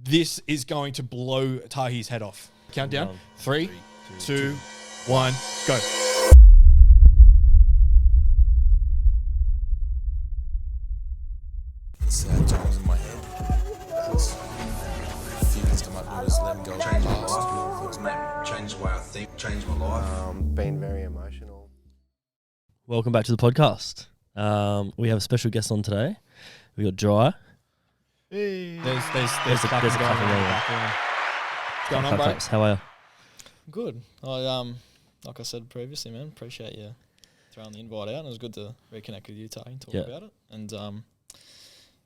This is going to blow Tahi's head off. Countdown. 3, 2, 1, go. Sad times in my head. Feelings come up, just let them go. Change my life. Change the way I think. Change my life. Been very emotional. Welcome back to the podcast. We have a special guest on today. We got Jyi. There's a couple going there. on. What's going on, bro? How are you? Good. Like I said previously, man, appreciate you throwing the invite out. And it was good to reconnect with you, Tahi, and talk about it. And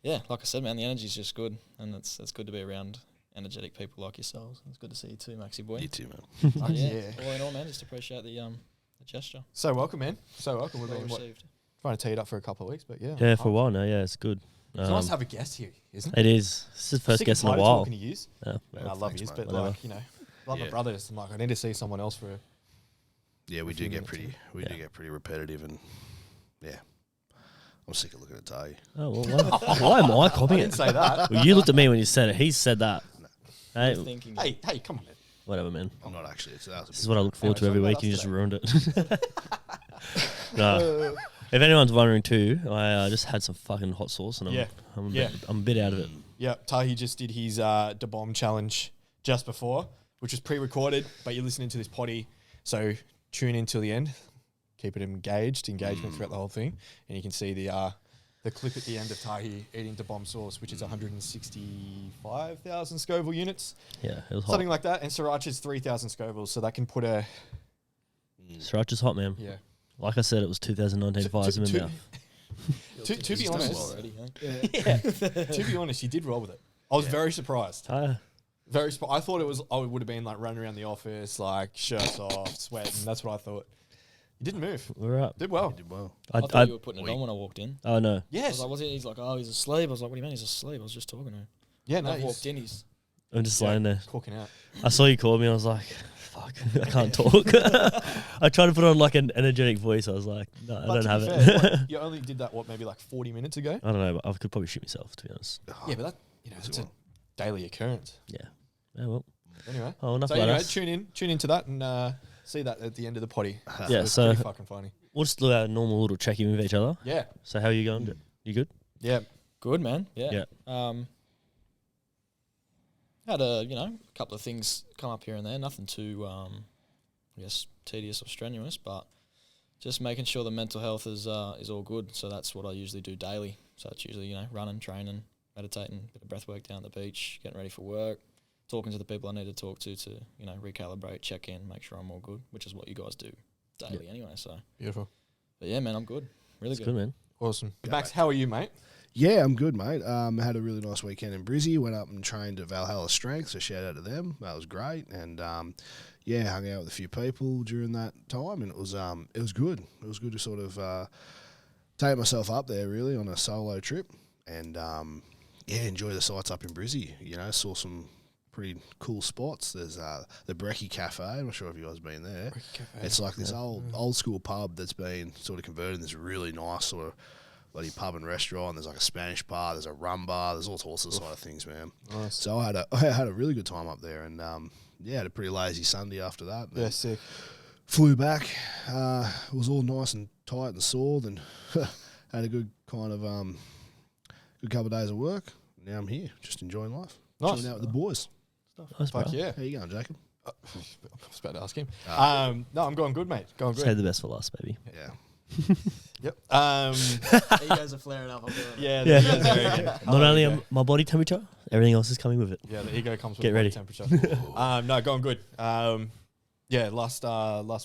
yeah, like I said, man, the energy's just good, and it's good to be around energetic people like yourselves. It's good to see you too, Maxie boy. You too, man. Yeah. All in all, man, just appreciate the gesture. So welcome, man. So welcome. We've Well been received. trying to tee it up for a couple of weeks, but yeah. Yeah, for a while now. Yeah, it's good. It's nice to have a guest here, isn't it? It is. This is the first Sick guest in and a tired of while. talking to yous. Yeah. And I love thanks, yous, mate. but Whatever. like, you know, like my Yeah. brothers, I'm like, I need to see someone else for Yeah, we few do get minutes, pretty. We Yeah. do get pretty repetitive, and yeah, I'm sick of looking at Tahi. Oh, well, why am I I copying didn't it? say that. Well, you looked at me when you said it. He said that. Hey, You're thinking, Hey, come on, man. whatever, man. I'm not actually. This is what I look forward to Anyway, every talk week, and you about just us ruined it. No. If anyone's wondering too, I just had some fucking hot sauce, and I'm a bit out of it. Yeah, Tahi just did his Da Bomb challenge just before, which was pre-recorded, but you're listening to this potty, so tune in till the end. Keep it engagement throughout the whole thing, and you can see the clip at the end of Tahi eating Da Bomb sauce, which is 165,000 Scoville units, Yeah, it was hot. something like that, and Sriracha's 3,000 Scovilles, so that can put a Sriracha's hot, man. yeah. Like I said, it was 2019 fires in my mouth. To be He's done honest, well already, huh? to be honest, you did roll with it. I was very surprised. Ah, I thought I would have been like running around the office, like shirts off, sweating. That's what I thought. You didn't move. we're up. Did well. You did well. I thought you were putting it on when I walked in. Oh no. I Yes. was like, what's it? He's like, oh, he's asleep. I was like, what do you mean he's asleep? I was just talking to him. Yeah, And no. I walked in, he's I'm just laying there. Cooking out. I saw you call me. I was like, "Fuck, I can't talk." I tried to put on like an energetic voice. I was like, "No, I don't have it." Fair, you only did that maybe like 40 minutes ago. I don't know, but I could probably shoot myself, to be honest. Yeah, but that it's a daily occurrence. Yeah. Yeah. Well. Anyway, Oh, enough so about anyway, us. tune into that and see that at the end of the potty. Yeah. It's So pretty fucking funny. we'll just do our normal little check-in with each other. Yeah, So how are you going? You good? yeah. good, man. Yeah. Had a couple of things come up here and there. Nothing too, I guess, tedious or strenuous, but just making sure the mental health is all good. So that's what I usually do daily. So it's usually running, training, meditating, bit of breath work down at the beach, getting ready for work, talking to the people I need to talk to recalibrate, check in, make sure I'm all good, which is what you guys do daily anyway. So, Beautiful. but yeah, man, I'm good. Really It's good. good, man. Awesome. Max, how are you, mate? Yeah, I'm good, mate. Had a really nice weekend in Brizzy. Went up and trained at Valhalla Strength, so shout out to them. That was great. And hung out with a few people during that time, and it was good. It was good to sort of take myself up there really on a solo trip, and enjoy the sights up in Brizzy. Saw some pretty cool spots. There's the Brekkie Cafe. I'm not sure if you guys been there. It's like this old school pub that's been sort of converted into this really nice sort of bloody pub and restaurant. There's like a Spanish bar, there's a rum bar, there's all sorts of side of things, man. Nice. So I had a really good time up there, and had a pretty lazy Sunday after that. Yeah, sick. Flew back. It was all nice and tight and sore, and had a good kind of good couple of days of work. Now I'm here, just enjoying life, Nice. chilling out with the boys. Nice, bro. Fuck yeah. How you going, Jacob? I was about to ask him. No, I'm going good, mate. Going Save good. the best for last, baby. Yeah. Yep. Egos are flaring up. Yeah. Yeah. The ego's very good. Not only my body temperature, everything else is coming with it. Yeah, the ego comes with Get body ready. temperature. No, going good. Last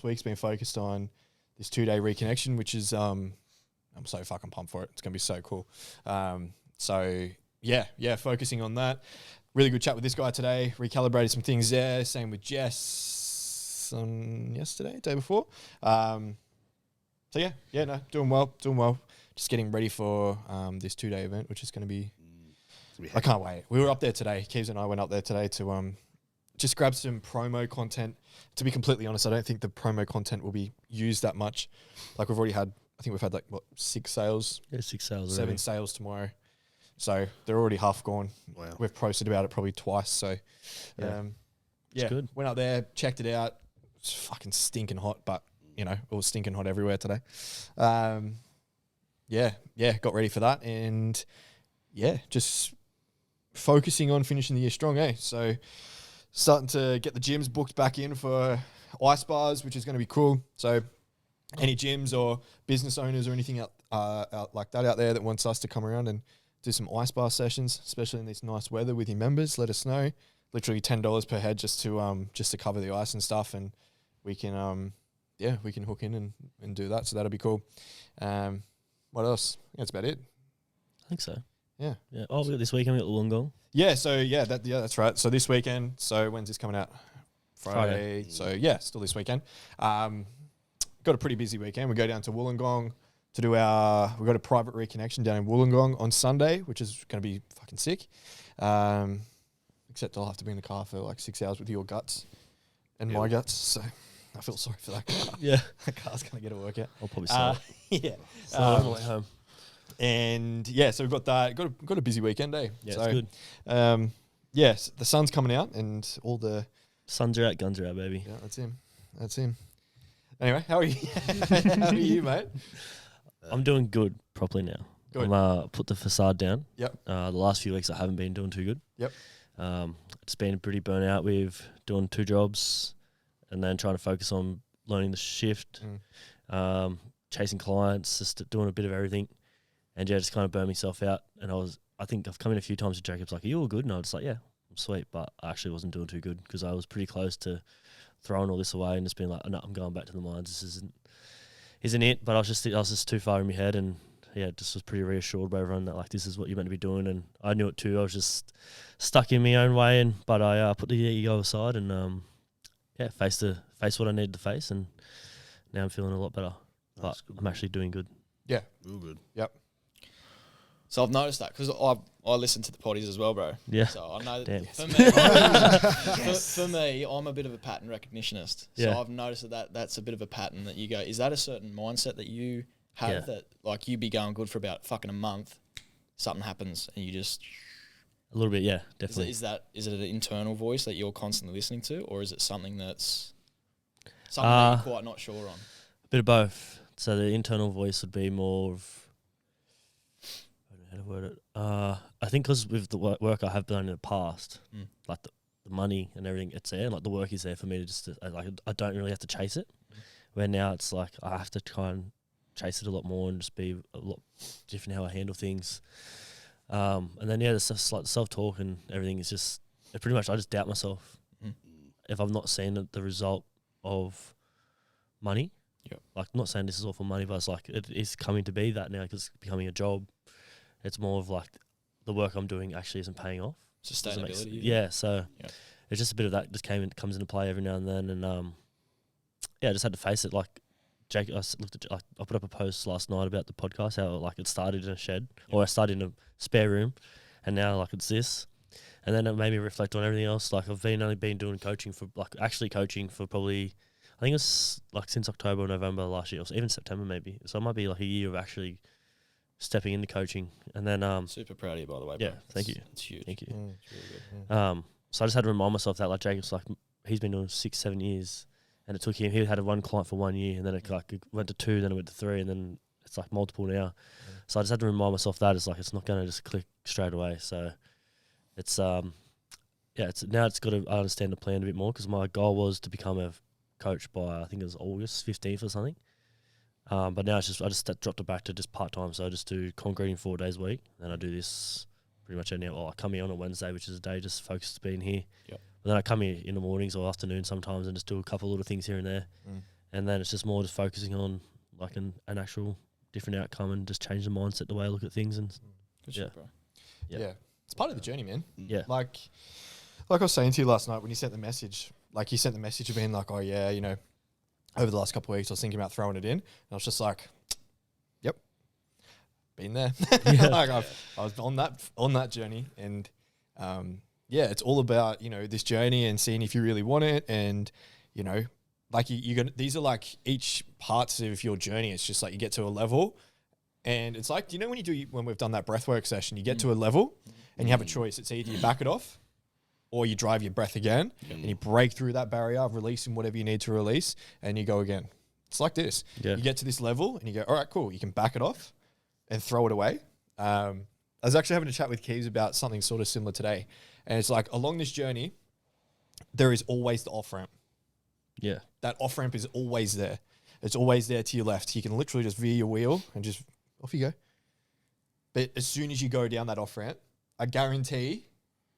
week's been focused on this 2-day reconnection, which is I'm so fucking pumped for it. It's gonna be so cool. Focusing on that. Really good chat with this guy today. Recalibrated some things there. Same with Jess on yesterday, day before. Doing well. Just getting ready for this 2-day event, which is going to be. I can't wait. We were up there today. Keeves and I went up there today to just grab some promo content. To be completely honest, I don't think the promo content will be used that much. Like we've had 6 sales, Yeah, 6 sales. 7 sales tomorrow. So they're already half gone. Wow. We've posted about it probably twice. So, good. Went up there, checked it out. It's fucking stinking hot, but it was stinking hot everywhere today. Got ready for that, and just focusing on finishing the year strong, So starting to get the gyms booked back in for ice bars, which is going to be cool. So any gyms or business owners or anything out like that out there that wants us to come around and do some ice bar sessions, especially in this nice weather with your members, let us know. Literally $10 per head just to cover the ice and stuff, and we can hook in and do that. So that'll be cool. What else? That's about it. I think so. Yeah. Oh, we got this weekend. We got Wollongong. Yeah. So that's right. So this weekend. So when's this coming out? Friday. So still this weekend. Got a pretty busy weekend. We go down to Wollongong to do we got a private reconnection down in Wollongong on Sunday, which is going to be fucking sick. Except I'll have to be in the car for like 6 hours with your guts and my guts. So I feel sorry for that car. Yeah. The car's going to get a workout. I'll probably sell it. Yeah. On the way home. And so we've got that. Got a busy weekend, eh? Yeah, so, it's good. Yes, the sun's coming out and all the... Suns are out, guns are out, baby. Yeah, that's him. Anyway, how are you? How are you, mate? I'm doing good properly now. Good. I'm put the facade down. Yep. The last few weeks I haven't been doing too good. Yep. It's been pretty burnt out with doing 2 jobs and then trying to focus on learning the shift, chasing clients, just doing a bit of everything. And just kind of burned myself out. And I think I've come in a few times to Jacob's like, are you all good? And I was like, yeah, I'm sweet. But I actually wasn't doing too good because I was pretty close to throwing all this away and just being like, no, I'm going back to the mines. This isn't it. But I was just too far in my head, and just was pretty reassured by everyone that like this is what you're meant to be doing. And I knew it too. I was just stuck in my own way, but I put the ego aside and face what I needed to face, and now I'm feeling a lot better. But I'm actually doing good. Yeah. Real good. Yep. So I've noticed that because I listen to the potties as well, bro. Yeah. So I know Damn. that for me, I'm a bit of a pattern recognitionist. So Yeah. I've noticed that's a bit of a pattern that you go, is that a certain mindset that you have that like you be going good for about fucking a month, something happens and you just... A little bit, yeah, definitely. Is it an internal voice that you're constantly listening to, or is it something that you're quite not sure on? A bit of both. So the internal voice would be more of... how to word it. I think because with the work I have done in the past, like the money and everything, it's there. Like the work is there for me to I don't really have to chase it. Where now it's like I have to try and chase it a lot more and just be a lot different how I handle things. And then it's just like the self-talk and everything is just pretty much I just doubt myself if I'm not seeing the result of money. Yep. Like I'm not saying this is all for money, but it's like it is coming to be that now because it's becoming a job. It's more of like the work I'm doing actually isn't paying off. Sustainability. Yeah, so it's just a bit of that just comes into play every now and then, and I just had to face it. Like Jake, I put up a post last night about the podcast, how like it started in a shed, or I started in a spare room, and now like it's this, and then it made me reflect on everything else. Like I've only been doing coaching for coaching for probably, I think it's like since October or November last year, or even September maybe. So it might be like a year of actually stepping into coaching, and then Super proud of you, by the way. Yeah, bro. thank you. It's huge. Thank you. It's really good. Yeah. So I just had to remind myself that like Jacob's like he's been doing 6-7 years, and it took him. He had one client for 1 year, and then it went to 2, then it went to 3, and then it's like multiple now. So I just had to remind myself that it's like it's not going to just click straight away. So it's it's got to understand the plan a bit more because my goal was to become a coach by I think it was August 15th or something. But now I just dropped it back to just part time. So I just do concreting 4 days a week, and I do this pretty much any. Well, I come here on a Wednesday, which is a day just focused to being here. Yep. But then I come here in the mornings or afternoon sometimes, and just do a couple of little things here and there. And then it's just more just focusing on like an actual different outcome and just change the mindset, the way I look at things. And Good shit, bro. Yeah. It's part of the journey, man. Yeah. Like I was saying to you last night when you sent the message, like you sent the message of being like, oh yeah, over the last couple of weeks I was thinking about throwing it in. And I was just like, yep, been there. Like I was on that journey, and it's all about, this journey and seeing if you really want it. And, like these are like each parts of your journey. It's just like you get to a level And it's like, do you know when we've done that breathwork session, you get to a level and you have a choice. It's either you back it off or you drive your breath again and you break through that barrier of releasing whatever you need to release and you go again. It's like this. Yeah. You get to this level and you go, all right, cool. You can back it off and throw it away. I was actually having a chat with Keys about something sort of similar today. And it's like along this journey, there is always the off-ramp. Yeah. That off-ramp is always there. It's always there to your left. You can literally just veer your wheel and just off you go. But as soon as you go down that off-ramp, I guarantee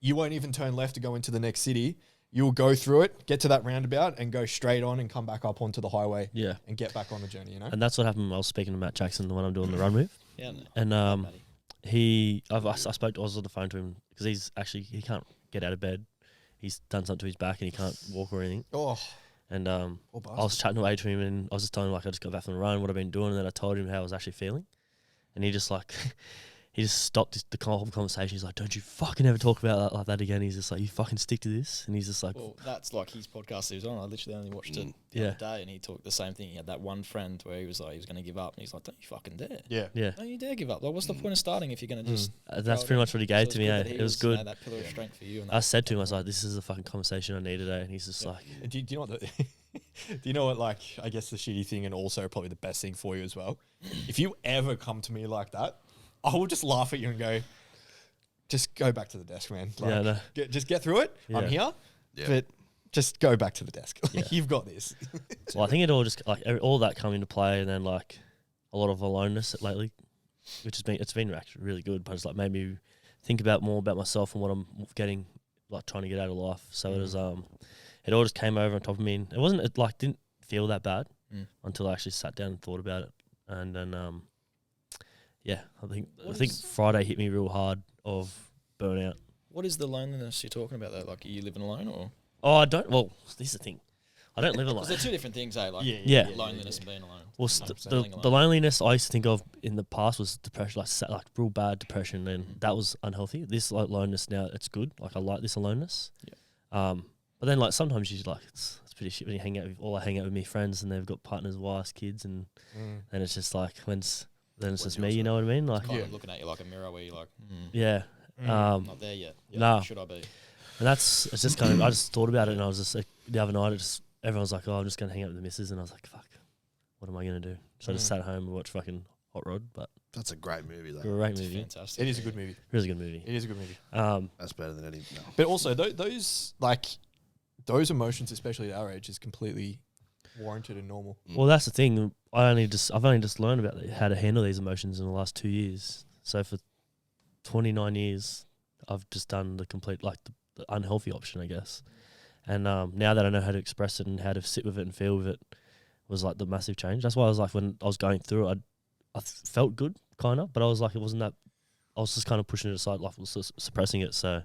you won't even turn left to go into the next city. You'll go through it, get to that roundabout and go straight on and come back up onto the highway Yeah. and get back on the journey, you know? And that's what happened when I was speaking to Matt Jackson when I'm doing the run move. Yeah. And Matty. I was on the phone to him because he can't get out of bed. He's done something to his back and he can't walk or anything. Oh, And I was chatting away to him and I was just telling him like I just got back from the run, what I've been doing, and then I told him how I was actually feeling. And he just like he just stopped the whole conversation. He's like, "Don't you fucking ever talk about that like that again." He's just like, "You fucking stick to this." And he's just like, Well, that's like his podcast he was on. I literally only watched it the Yeah. other day, and he talked the same thing. He had that one friend where he was like, he was going to give up, and he's like, "Don't you fucking dare! yeah. yeah. Don't you dare give up! Like, what's the point of starting if you're going to just?" That's go pretty it much what he in? gave So to me. good Eh? that he It was you know, good. that pillar of strength for you. And I that said to him, I was fucking like, "This is the fucking conversation I need today." And he's just like, Do you know what do you know what, like, I guess the shitty thing and also probably the best thing for you as well? If you ever come to me like that, I will just laugh at you and go, just go back to the desk, man. Like, Yeah, I know. just get through it. I'm Yeah. here, Yeah. but just go back to the desk. Yeah. You've got this. Well, I think it all just like all that come into play, and then like a lot of aloneness lately, which has been actually really good, but it's like made me think about more about myself and what I'm getting, like trying to get out of life. So it was it all just came over on top of me, and it wasn't like didn't feel that bad until I actually sat down and thought about it, and then yeah, I think Friday hit me real hard of burnout. What is the loneliness you're talking about though? Like, are you living alone or? Oh, I don't. Well, this is the thing. I don't live alone. Because they're two different things, eh? Like Yeah. loneliness and being alone. Well, 100% the being alone. loneliness I used to think of in the past was depression, like real bad depression, and that was unhealthy. This like loneliness now, it's good. Like I like this aloneness. Yeah. But then like sometimes you like it's pretty shit when you hang out with I hang out with my friends and they've got partners, wives, kids, and then it's just like then it's just me. You know what I mean? Like kind of looking at you like a mirror where you're like, yeah. not there yet. Nah. Should I be? And it's just kind of I just thought about it and I was just like the other night everyone was like, oh, I'm just gonna hang out with the missus, and I was like, fuck, what am I gonna do? So I just sat home and watched fucking Hot Rod, but That's a great movie, though. great It's movie, fantastic. It is a good movie. really good movie. It is a good movie. That's better than any. No. But also, those emotions, especially at our age, is completely warranted and normal. Well, that's the thing. I've only just learned about how to handle these emotions in the last 2 years. So for 29 years, I've just done the complete the unhealthy option, I guess. And now that I know how to express it and how to sit with it and feel with it, was like the massive change. That's why I was like, when I was going through it, I felt good, kind of, but I was like, it wasn't that. I was just kind of pushing it aside, like was suppressing it. So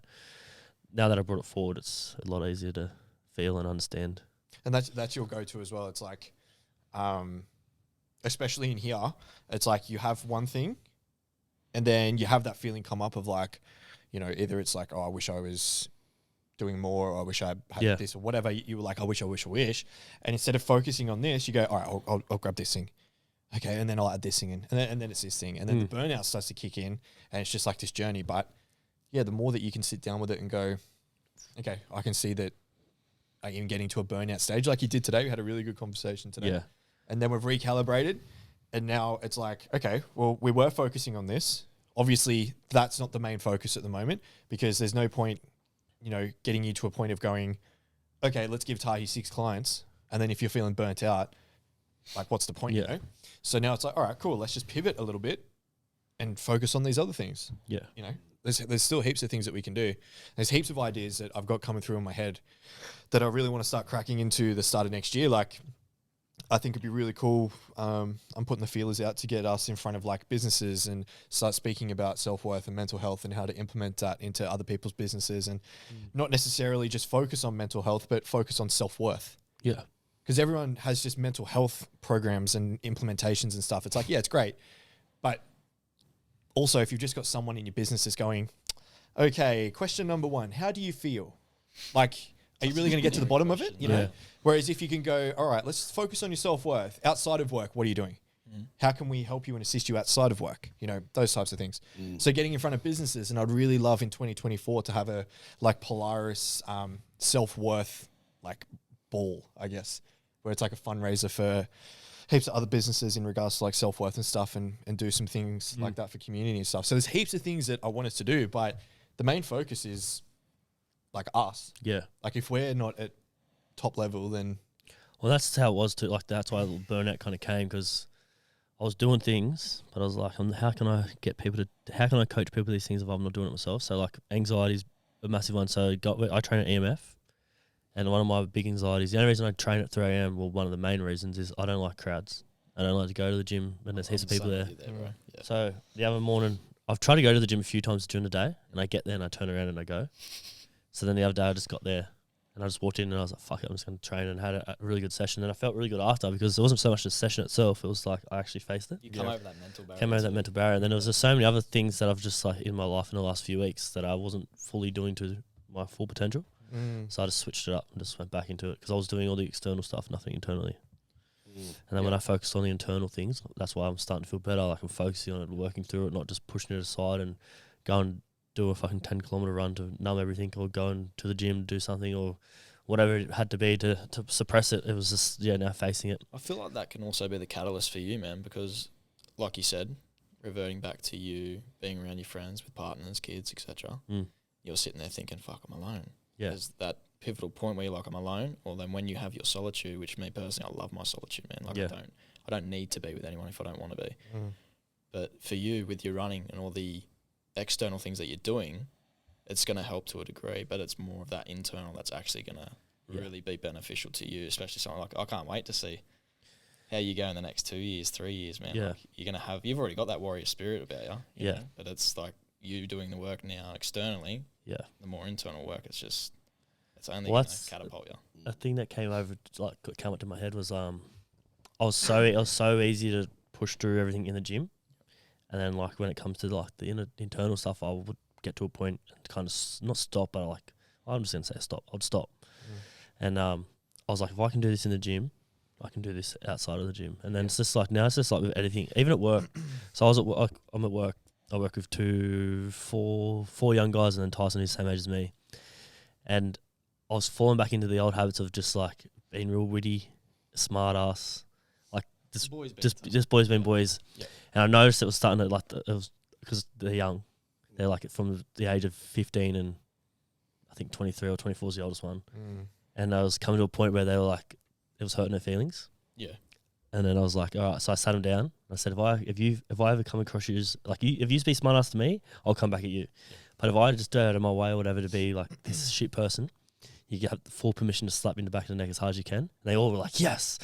now that I brought it forward, it's a lot easier to feel and understand. And that's your go-to as well. It's like, especially in here, it's like you have one thing, and then you have that feeling come up of like, you know, either it's like, oh, I wish I was doing more, or I wish I had this, or whatever. You were like, I wish. And instead of focusing on this, you go, all right, I'll grab this thing. Okay, and then I'll add this thing in, and then it's this thing, and then the burnout starts to kick in, and it's just like this journey. But yeah, the more that you can sit down with it and go, okay, I can see that I am getting to a burnout stage, like you did today. We had a really good conversation today, Yeah. and then we've recalibrated, and now it's like, okay, well, we were focusing on this. Obviously, that's not the main focus at the moment, because there's no point, you know, getting you to a point of going, okay, let's give Tahi 6 clients, and then if you're feeling burnt out, like, what's the point, you know? So now it's like, all right, cool, let's just pivot a little bit and focus on these other things. Yeah. You know, there's still heaps of things that we can do. There's heaps of ideas that I've got coming through in my head that I really want to start cracking into the start of next year. Like, I think it'd be really cool. I'm putting the feelers out to get us in front of like businesses and start speaking about self-worth and mental health and how to implement that into other people's businesses, and not necessarily just focus on mental health, but focus on self-worth. Yeah. Because everyone has just mental health programs and implementations and stuff. It's like, yeah, it's great. But also, if you've just got someone in your business that's going, okay, question number 1, how do you feel? Like, are you really going to get to the bottom of it? You know? Whereas if you can go, all right, let's focus on your self-worth. Outside of work, what are you doing? How can we help you and assist you outside of work? You know, those types of things. So getting in front of businesses, and I'd really love in 2024 to have a like Polaris self-worth like ball, I guess, where it's like a fundraiser for heaps of other businesses in regards to like self-worth and stuff, and do some things like that for community and stuff. So there's heaps of things that I want us to do, but the main focus is like us. Yeah. Like if we're not at top level, then Well, that's how it was too. Like that's why the burnout kind of came, because I was doing things, but I was like, how can I coach people these things if I'm not doing it myself? So like anxiety is a massive one. So I train at EMF, and one of my big anxieties, the only reason I train at 3 a.m, well, one of the main reasons is I don't like crowds. I don't like to go to the gym when there's heaps of people there. So the other morning, I've tried to go to the gym a few times during the day, and I get there and I turn around and I go. So then the other day I just got there, and I just walked in and I was like, fuck it, I'm just going to train, and had a really good session. And I felt really good after, because it wasn't so much the session itself, it was like I actually faced it. You come over that mental barrier. Came over that mental barrier. And then there was just so many other things that I've just like in my life in the last few weeks that I wasn't fully doing to my full potential. So I just switched it up and just went back into it, because I was doing all the external stuff, nothing internally. And then when I focused on the internal things, that's why I'm starting to feel better. Like I'm focusing on it, working through it, not just pushing it aside and go and do a fucking 10-kilometer run to numb everything, or going to the gym to do something, or whatever it had to be to suppress it. It was just, now facing it. I feel like that can also be the catalyst for you, man, because like you said, reverting back to you being around your friends with partners, kids, etc. You're sitting there thinking, fuck, I'm alone. Yeah. There's that pivotal point where you're like, I'm alone, or then when you have your solitude, which me personally, I love my solitude, man. Like I don't need to be with anyone if I don't want to be. But for you, with your running and all the external things that you're doing, it's going to help to a degree, but it's more of that internal that's actually going to really be beneficial to you, especially something like, I can't wait to see how you go in the next 2 years, 3 years, man. Yeah. Like you're going to have, you've already got that warrior spirit about you, Yeah. know? But it's like you doing the work now externally, Yeah. the more internal work, it's only Well, going to catapult you. A thing that came up to my head was I was so easy to push through everything in the gym, and then like when it comes to like the internal stuff, I would get to a point and kind of not stop, but I'm just gonna say stop. I'd stop, and I was like, if I can do this in the gym, I can do this outside of the gym. And then it's just like with anything, even at work. So I'm at work. I work with four young guys, and then Tyson is the same age as me, and I was falling back into the old habits of just like being real witty, smart ass, like just boys being boys. Yep. And I noticed it was starting to it was because they're young. They're like from the age of 15 and I think 23 or 24 is the oldest one. And I was coming to a point where they were like, it was hurting their feelings. Yeah. And then I was like, all right. So I sat them down. I said, if I ever come across you, if you be smart ass to me, I'll come back at you. Yeah. But if I just go out of my way or whatever to be like this shit person, you get full permission to slap me in the back of the neck as hard as you can. And they all were like, yes,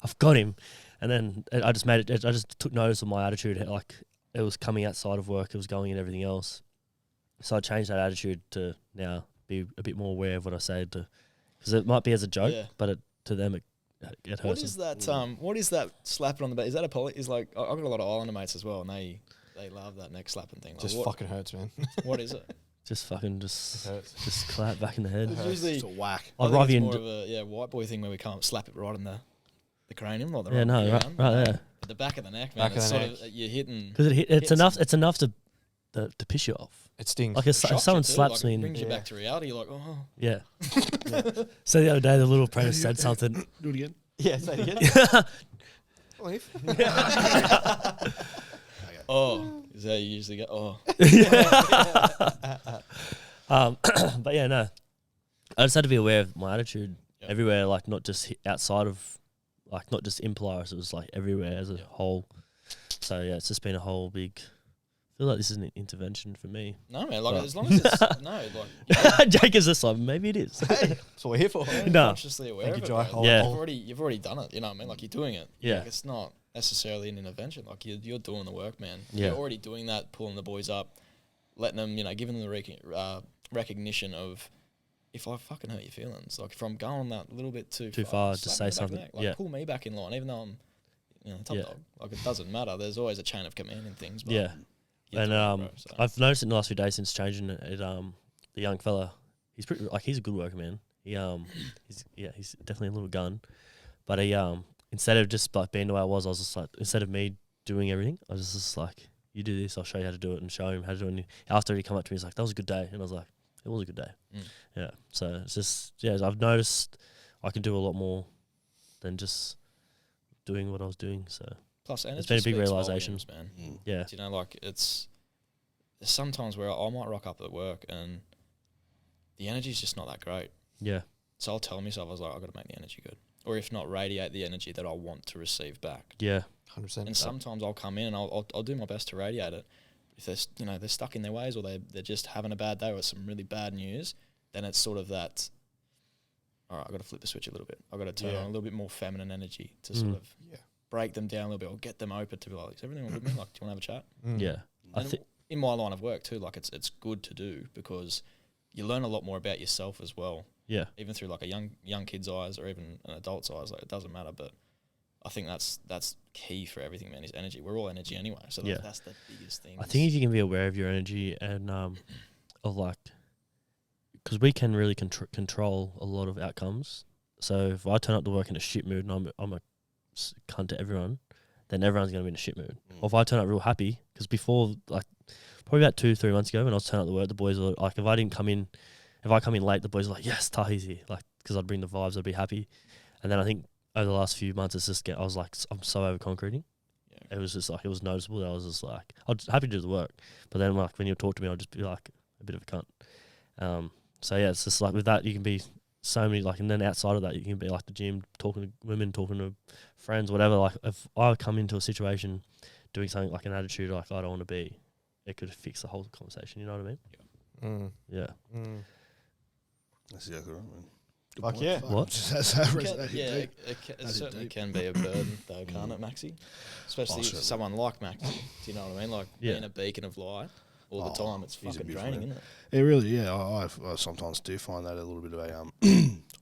I've got him. And then I just took notice of my attitude. Like it was coming outside of work. It was going in everything else. So I changed that attitude to now be a bit more aware of what I say, because it might be as a joke, but to them it hurts. What is that? What is that slapping on the back? Is that is like I've got a lot of Islander mates as well, and they love that neck slapping thing. Like, just fucking hurts, man. What is it? Just fucking just clap back in the head. It's usually It's a whack. I think it's more of a white boy thing where we can't slap it right in the cranium or the right there. But the back of the neck, man. It's sort of you're hitting because it's enough. It's enough to piss you off. It stings. Like if someone slaps me, it brings you back to reality. You're like, oh yeah. So the other day, the little apprentice said something. Do it again. Yeah, say it again. Leave. Oh, is that you usually go? Oh, but yeah, no. I just had to be aware of my attitude everywhere, like not just outside of, like not just in Polaris. It was like everywhere as a whole. So yeah, it's just been a whole big. I feel like this is an intervention for me. no, man. Like as long as it's like Jake is just like maybe it is. Hey, that's what we're here for. No. consciously aware Thank of you, it. Jyi. Bro. Yeah. You've already done it. You know what I mean? Like you're doing it. Yeah. Like, it's not necessarily an intervention. Like you're doing the work, man. Yeah. You're already doing that, pulling the boys up, letting them, giving them the recognition of, if I fucking hurt your feelings, like if I'm going that little bit too far, slap just me say in the back of the something. neck. Like Yeah. pull me back in line, even though I'm, top dog. Like it doesn't matter. There's always a chain of command in things. But Yeah. you're And doing it, bro, so. I've noticed in the last few days since changing it, the young fella, he's a good worker, man. He's definitely a little gun, but he instead of just like being the way I was just like, instead of me doing everything, I was just like, you do this, I'll show you how to do it, and show him how to do it. And after he come up to me, he's like, that was a good day. And I was like, it was a good day. Yeah. So it's just, I've noticed I can do a lot more than just doing what I was doing. So Plus, it's been a big realisation, man. Yeah. Do you know, like there's sometimes where I might rock up at work and the energy's just not that great. Yeah. So I'll tell myself, I was like, I've got to make the energy good. Or if not, radiate the energy that I want to receive back. Yeah. 100%. And sometimes I'll come in and I'll do my best to radiate it. If they're stuck in their ways or they're just having a bad day or some really bad news, then it's sort of that, all right, I've got to flip the switch a little bit. I've got to turn on a little bit more feminine energy to sort of break them down a little bit or get them open to be like, is everything all good with me? Like, do you want to have a chat? Yeah. And in my line of work too, like it's good to do because you learn a lot more about yourself as well. Yeah. Even through like a young kid's eyes or even an adult's eyes, like it doesn't matter. But I think that's key for everything, man. Is energy. We're all energy anyway, so that's the biggest thing. I think if you can be aware of your energy and of like, because we can really control a lot of outcomes. So if I turn up to work in a shit mood and I'm a cunt to everyone, then everyone's going to be in a shit mood. Or if I turn up real happy, because before, like, probably about 2-3 months ago when I was turning up to work, the boys were like, if I come in late, the boys were like, yes, Tahi's here, like, because I'd bring the vibes, I'd be happy. And then I think over the last few months, I was like, I'm so over concreting. Yeah. It was just like, it was noticeable that I was just like, I was happy to do the work, but then like when you talk to me, I'll just be like a bit of a cunt. So yeah, it's just like with that, you can be so many, like, and then outside of that, you can be like the gym, talking to women, talking to friends, whatever. Like if I come into a situation doing something like an attitude like I don't want to be, it could fix the whole conversation. You know what I mean? Yeah. That's exactly right, man. Good Fuck point. yeah. What? It certainly can be a burden though, can't it, Maxi? Especially someone like Maxi. Do you know what I mean? Like being a beacon of light all the time, it's fucking draining, isn't it? It really, yeah. I sometimes do find that a little bit of a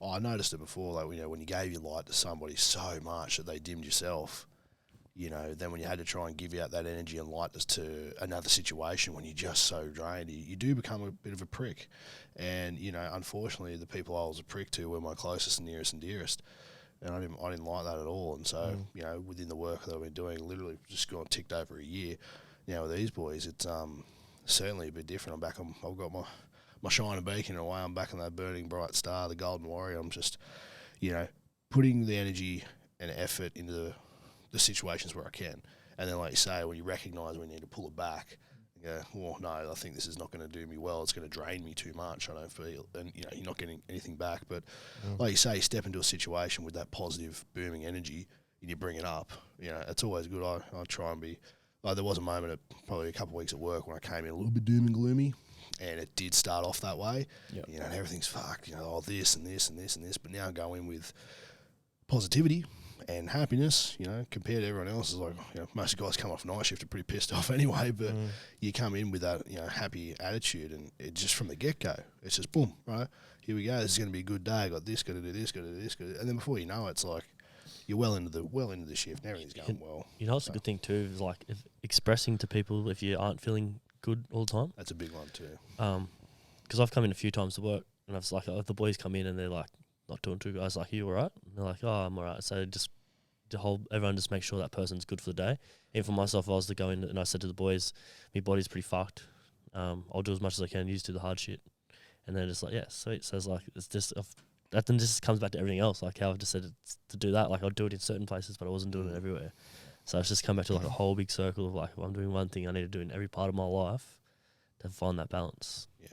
I noticed it before, like when you gave your light to somebody so much that they dimmed yourself. Then when you had to try and give out that energy and lightness to another situation when you're just so drained, you do become a bit of a prick. And, unfortunately, the people I was a prick to were my closest and nearest and dearest. And I didn't like that at all. And so, within the work that I've been doing, literally just gone ticked over a year. Now with these boys, it's certainly a bit different. I've got my shining beacon in a way. I'm back in that burning bright star, the golden warrior. I'm just, putting the energy and effort into the situations where I can. And then, like you say, when you recognise when you need to pull it back, you go, well, no, I think this is not going to do me well. It's going to drain me too much. I don't feel, and you're not getting anything back. But like you say, you step into a situation with that positive, booming energy, and you bring it up. It's always good. I try and be like. There was a moment at probably a couple of weeks at work when I came in a little bit doom and gloomy, and it did start off that way. Yep. And everything's fucked. This and this and this and this. But now I go in with positivity and happiness, compared to everyone else. Is like, most of the guys come off night shift are pretty pissed off anyway, but you come in with that, happy attitude, and it just from the get-go, it's just boom, right? Here we go, this is going to be a good day, I got this, got to do this, got to do this, and then before you know it, it's like, you're well into the shift, and everything's going well. What's a good thing too is like expressing to people if you aren't feeling good all the time. That's a big one too. Because I've come in a few times to work, and I was like, if the boys come in and they're like, not doing too good. I was like, you all right? And they're like, oh, I'm all right. So just everyone just make sure that person's good for the day. And for myself, I was to go in and I said to the boys, my body's pretty fucked. I'll do as much as I can, do the hard shit. And then just like, yeah, sweet. So it's like, it's just, that then just comes back to everything else. Like how I've just said to do that. Like I'll do it in certain places, but I wasn't doing it everywhere. So it's just come back to like a whole big circle of like, if I'm doing one thing, I need to do it in every part of my life to find that balance. Yeah.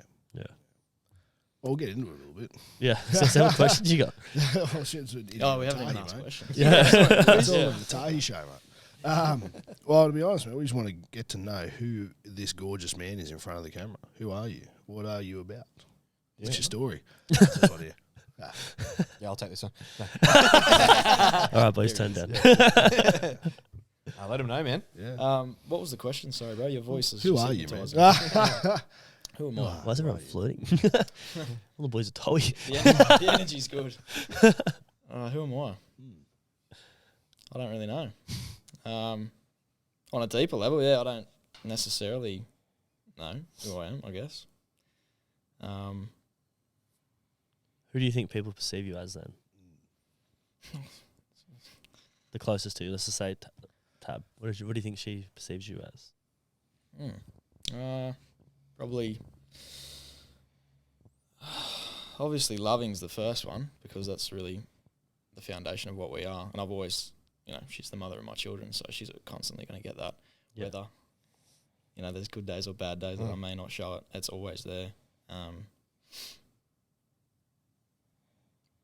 We'll get into it a little bit. Yeah. So what questions you got? We haven't even asked questions. Yeah. It's all in the Tahi show, mate. Well, to be honest, mate, we just want to get to know who this gorgeous man is in front of the camera. Who are you? What are you about? What's your story? Yeah, I'll take this one. No. All right, boys, turn down. I'll let him know, man. Yeah. What was the question? Sorry, bro. Your voice is. Who are you, man? Who am I? Why is everyone flirting? All the boys are Tahi. The energy's good. Who am I? I don't really know. On a deeper level, I don't necessarily know who I am, I guess. Who do you think people perceive you as then? the closest to you? Let's just say Tab. What do you think she perceives you as? Probably. Obviously, loving's the first one because that's really the foundation of what we are. And I've always, she's the mother of my children, so she's constantly going to get that. Yeah. Whether, there's good days or bad days that I may not show it, it's always there.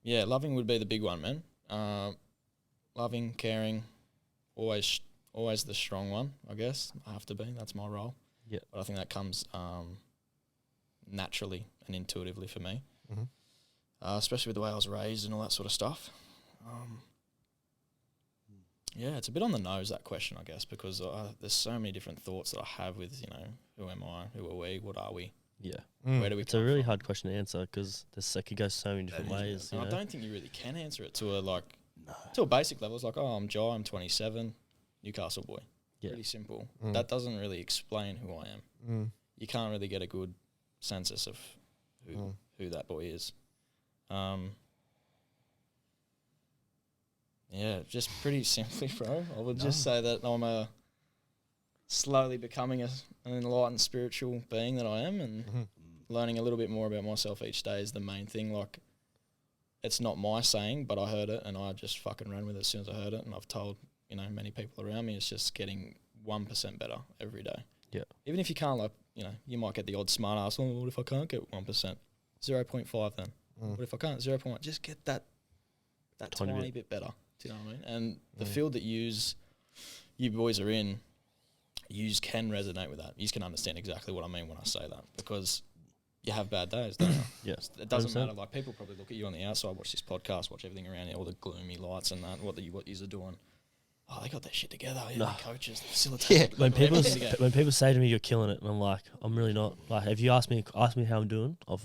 Yeah, loving would be the big one, man. Loving, caring, always the strong one, I guess. I have to be. That's my role. Yeah. But I think that comes naturally and intuitively for me, especially with the way I was raised and all that sort of stuff. Yeah, it's a bit on the nose, that question, I guess, because there's so many different thoughts that I have with, who am I, who are we, what are we? Yeah. Where do we It's a really hard question to answer because it could go so many different ways. And I don't think you really can answer it to a basic level. It's like, I'm Jyi, I'm 27, Newcastle boy. Yeah. Pretty simple. That doesn't really explain who I am. You can't really get a good census of who that boy is. Yeah, just pretty simply, bro. I would just say that I'm slowly becoming an enlightened spiritual being that I am, and learning a little bit more about myself each day is the main thing. Like, it's not my saying, but I heard it and I just fucking ran with it as soon as I heard it, and I've told many people around me. It's just getting 1% better every day. Yeah. Even if you can't, you might get the odd smart ass. Oh, what if I can't get 1%? 0.5 then. What if I can't? 0.1. Just get that tiny bit better. Do you know what I mean? And the field that you boys are in, you can resonate with that. You can understand exactly what I mean when I say that, because you have bad days, don't you? Yes. It doesn't matter. Like, people probably look at you on the outside, watch this podcast, watch everything around you, all the gloomy lights and that, what yous are doing. Oh, they got their shit together. Yeah, the coaches, the facilitators. Yeah. When people say to me, "You're killing it," and I'm like, "I'm really not." Like, if you ask me how I'm doing, I'll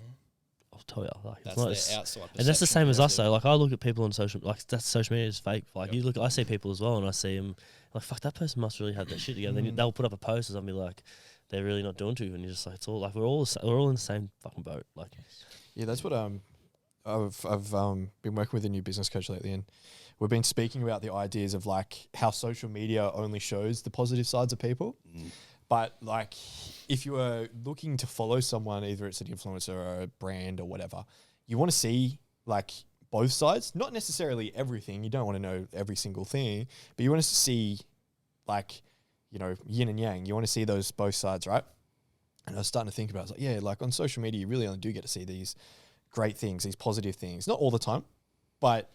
tell you. Like, that's it's their not, outside perception. and that's the same as us, though. Like, I look at people on social media is fake. Like, I see people as well, and I see them like, fuck, that person must really have their shit together. Then they'll put up a post and I'll be like, they're really not doing too, and you're just like, it's all like we're all in the same fucking boat. Like, yeah, that's what I've been working with a new business coach lately, and we've been speaking about the ideas of like how social media only shows the positive sides of people. But like, if you are looking to follow someone, either it's an influencer or a brand or whatever, you want to see like both sides, not necessarily everything. You don't want to know every single thing, but you want to see like, yin and yang. You want to see those both sides, right? And I was starting to think about it. I was like, yeah, like on social media, you really only do get to see these great things, these positive things. Not all the time, but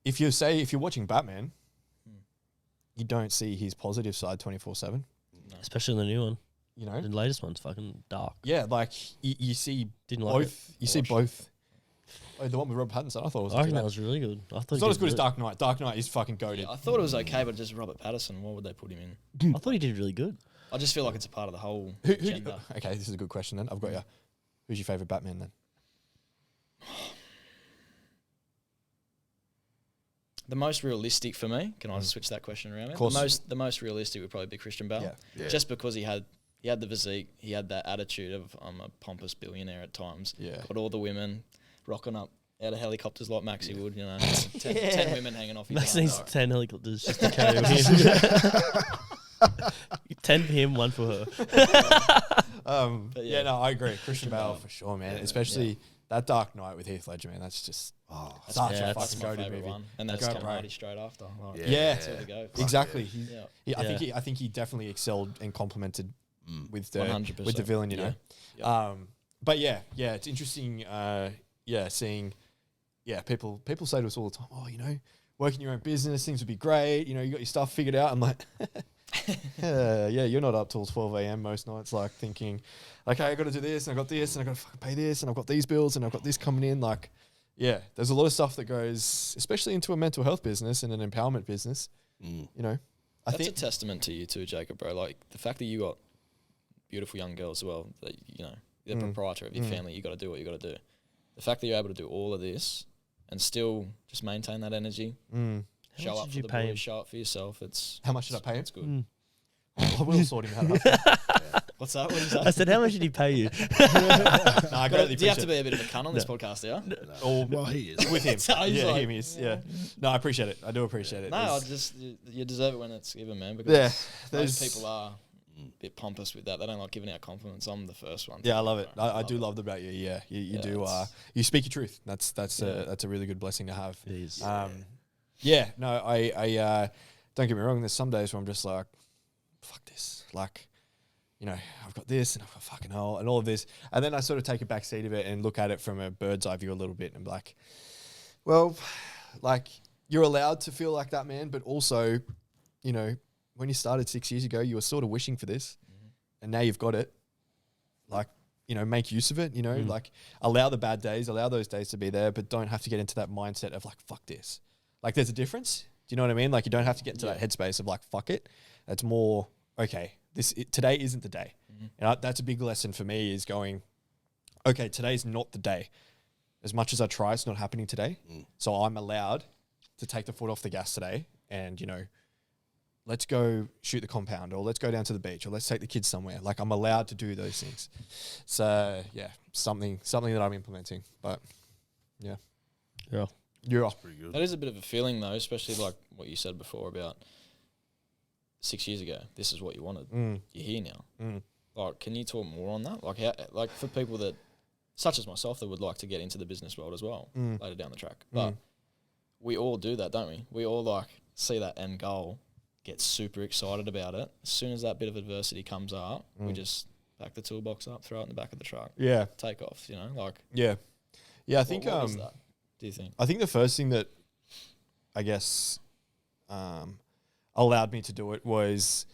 if you're watching Batman, you don't see his positive side 24/7. especially in the new one. The The latest one's fucking dark. Yeah, like you see Didn't like both. You see both. Oh, the one with Rob Pattinson, I thought it was. I reckon that was really good. I thought It's not as good as Dark Knight. Dark Knight is fucking goated. I thought it was okay, but just Robert Pattinson, what would they put him in? I thought he did really good. I just feel like it's a part of the whole Who, agenda. okay, this is a good question then. I've got you. Who's your favourite Batman then? The most realistic for me, can I switch that question around? Of course. The most realistic would probably be Christian Bale. Yeah. Just because he had the physique, he had that attitude of I'm a pompous billionaire at times. Yeah. Got all the women rocking up out of helicopters like Maxie would, 10 women hanging off his Max arm. needs 10 helicopters just to carry him. 10 for him, 1 for her. But yeah, no, I agree. Christian Bale for sure, man. Especially that Dark Knight with Heath Ledger, man. That's just such a That's fucking my goated favourite movie. one. And that's Go, Tom bro. Hardy straight after. Like, Yeah, that's where to go. exactly. Yeah. I think he definitely excelled and complemented with the 100%. with the villain, Yeah. But yeah, it's interesting. Seeing people say to us all the time, oh, working your own business, things would be great. You got your stuff figured out. I'm like, you're not up till 12 a.m. most nights, like thinking, okay, I got to do this, and I got this, and I got to fucking pay this, and I've got these bills, and I've got this coming in. Like, yeah, there's a lot of stuff that goes, especially into a mental health business and an empowerment business. I That's think a testament to you too, Jacob, bro. Like, the fact that you got beautiful young girls as well, that, the proprietor of your family, you got to do what you got to do. The fact that you're able to do all of this and still just maintain that energy, show up for the boys, show up for yourself. How much did I pay him? It's good. I will sort him out. What's that? What did you say? I said, how much did he pay you? No, I greatly Do you have to appreciate be a bit of a cunt on this podcast, yeah? Or Well, he is. with him. So he's Yeah, like- him is. Yeah. No, I appreciate it. I do appreciate it. No, I There's- just you deserve it when it's given, man. Because Yeah, most there's- people are a bit pompous with that. They don't like giving out compliments. I'm the first one. Yeah, I love it. I do love that about you. Yeah, you Yeah, do. it's- You speak your truth. That's a really good blessing to have. It is. Yeah. No, I don't get me wrong. There's some days where I'm just like, fuck this. Like, you know, I've got this and I've got fucking hell and all of this, and then I sort of take a back seat of it and look at it from a bird's eye view a little bit, and I'm like, well, like you're allowed to feel like that, man, but also, you know, when you started 6 years ago, you were sort of wishing for this, and now you've got it. Like, you know, make use of it. You know, like allow the bad days, allow those days to be there, but don't have to get into that mindset of like, fuck this. Like, there's a difference. Do you know what I mean? Like, you don't have to get into that headspace of like, fuck it. It's more, okay, today isn't the day. And that's a big lesson for me, is going, okay, today's not the day. As much as I try, it's not happening today. So I'm allowed to take the foot off the gas today and, you know, let's go shoot the compound, or let's go down to the beach, or let's take the kids somewhere. Like, I'm allowed to do those things. So yeah, something that I'm implementing, but yeah. Yeah. You're off. Pretty good. That is a bit of a feeling, though, especially like what you said before about 6 years ago. This is what you wanted. You're here now. Like, can you talk more on that? Like, how, like for people that, such as myself, that would like to get into the business world as well later down the track. But we all do that, don't we? We all like see that end goal, get super excited about it. As soon as that bit of adversity comes up, we just pack the toolbox up, throw it in the back of the truck, Yeah. take off. You know, like Yeah. Yeah. I think, what is that? Do you think? I think the first thing that I guess allowed me to do it was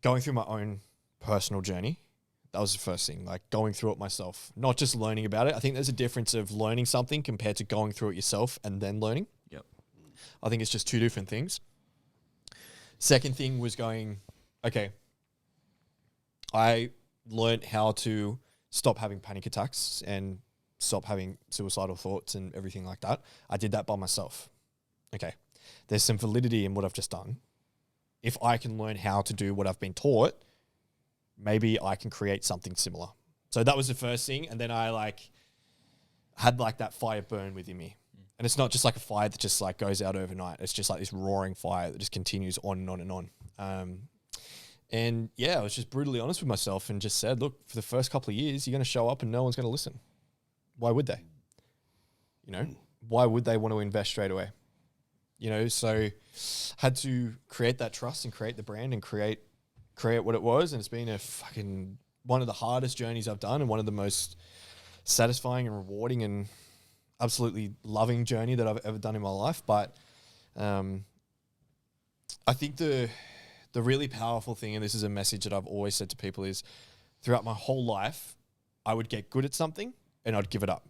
going through my own personal journey. That was the first thing, like going through it myself, not just learning about it. I think there's a difference of learning something compared to going through it yourself and then learning. Yep. I think it's just two different things. Second thing was going, okay, I learned how to stop having panic attacks and stop having suicidal thoughts and everything like that. I did that by myself. Okay, there's some validity in what I've just done. If I can learn how to do what I've been taught, maybe I can create something similar. So that was the first thing. And then I like had like that fire burn within me. And it's not just like a fire that just like goes out overnight. It's just like this roaring fire that just continues on and on and on. And yeah, I was just brutally honest with myself and just said, look, for the first couple of years, you're going to show up and no one's going to listen. Why would they? You know, why would they want to invest straight away? You know, so had to create that trust and create the brand and create what it was. And it's been a fucking one of the hardest journeys I've done and one of the most satisfying and rewarding and absolutely loving journey that I've ever done in my life. But I think the really powerful thing, and this is a message that I've always said to people, is throughout my whole life, I would get good at something and I'd give it up.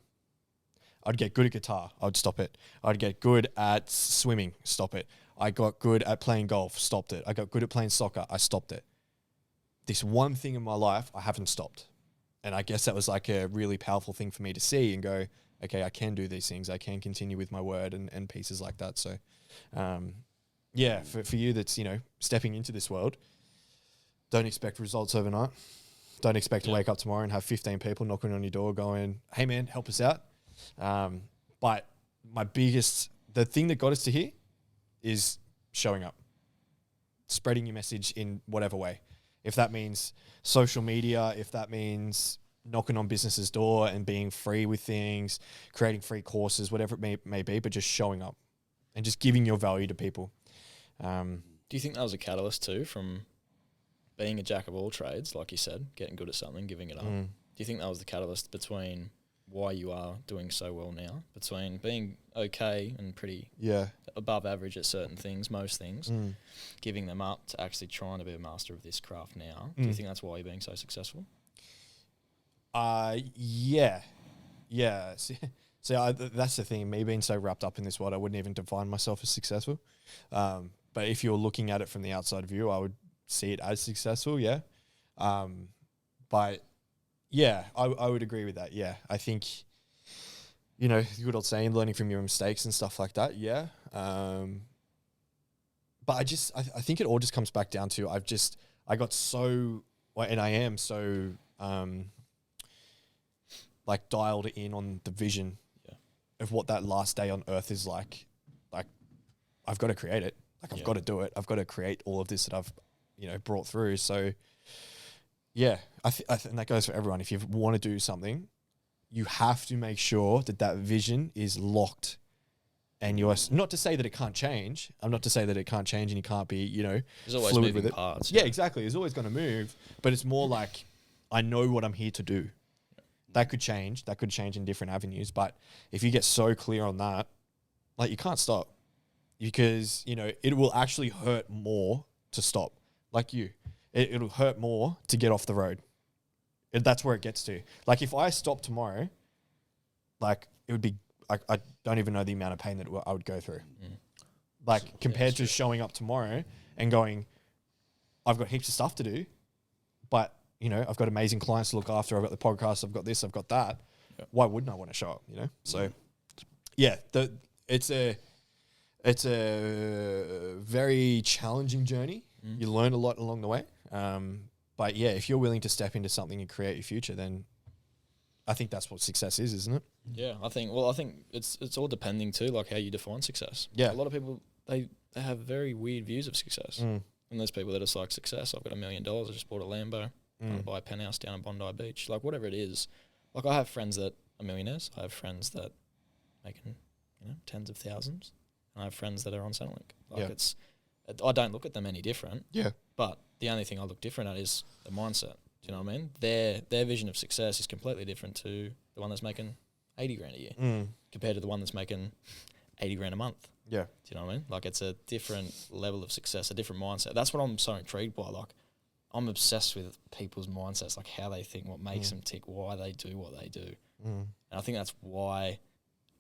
I'd get good at guitar, I'd stop it. I'd get good at swimming, stop it. I got good at playing golf, stopped it. I got good at playing soccer, I stopped it. This one thing in my life, I haven't stopped. And I guess that was like a really powerful thing for me to see and go, okay, I can do these things. I can continue with my word and pieces like that. So, yeah, for you that's, you know, stepping into this world, don't expect results overnight. Don't expect to wake up tomorrow and have 15 people knocking on your door going, hey man, help us out. But the thing that got us to here is showing up, spreading your message in whatever way. If that means social media, if that means knocking on businesses' door and being free with things, creating free courses, whatever it may be, but just showing up and just giving your value to people. Do you think that was a catalyst too, from being a jack of all trades, like you said, getting good at something, giving it up? Do you think that was the catalyst between why you are doing so well now, between being okay and pretty above average at certain things, most things, giving them up to actually trying to be a master of this craft now? Do you think that's why you're being so successful? Yeah. So that's the thing. Me being so wrapped up in this world, I wouldn't even define myself as successful. But if you're looking at it from the outside view, I would see it as successful. Yeah. But yeah, I would agree with that. Yeah. I think, you know, the good old saying, learning from your mistakes and stuff like that. Yeah. But I think it all just comes back down to, I got so and I am so like dialed in on the vision of what that last day on Earth is like. Like I've got to create it. Like I've got to do it. I've got to create all of this that I've, brought through. So yeah, I think that goes for everyone. If you want to do something, you have to make sure that vision is locked. And you're not to say that it can't change. I'm not to say that it can't change and you can't be, there's always fluid moving with it. parts. Yeah, exactly. It's always going to move, but it's more like I know what I'm here to do. That could change. That could change in different avenues. But if you get so clear on that, like you can't stop because, it will actually hurt more to stop. Like it'll hurt more to get off the road. That's where it gets to. Like if I stop tomorrow, like it would be, I don't even know the amount of pain that I would go through. Like compared to showing up tomorrow and going, I've got heaps of stuff to do, but I've got amazing clients to look after. I've got the podcast. I've got this. I've got that. Yep. Why wouldn't I want to show up? So yeah, it's a very challenging journey. You learn a lot along the way. But yeah, if you're willing to step into something and create your future, then I think that's what success is, isn't it? Yeah, I think it's all depending too, like how you define success. Yeah. A lot of people, they have very weird views of success. And there's people that are like, success, I've got $1 million, I just bought a Lambo, I buy a penthouse down in Bondi Beach, like whatever it is. Like I have friends that are millionaires, I have friends that making, tens of thousands, and I have friends that are on Centrelink. Like I don't look at them any different. Yeah. But the only thing I look different at is the mindset. Do you know what I mean? Their vision of success is completely different to the one that's making 80 grand a year compared to the one that's making 80 grand a month. Yeah. Do you know what I mean? Like it's a different level of success, a different mindset. That's what I'm so intrigued by. Like I'm obsessed with people's mindsets, like how they think, what makes them tick, why they do what they do. And I think that's why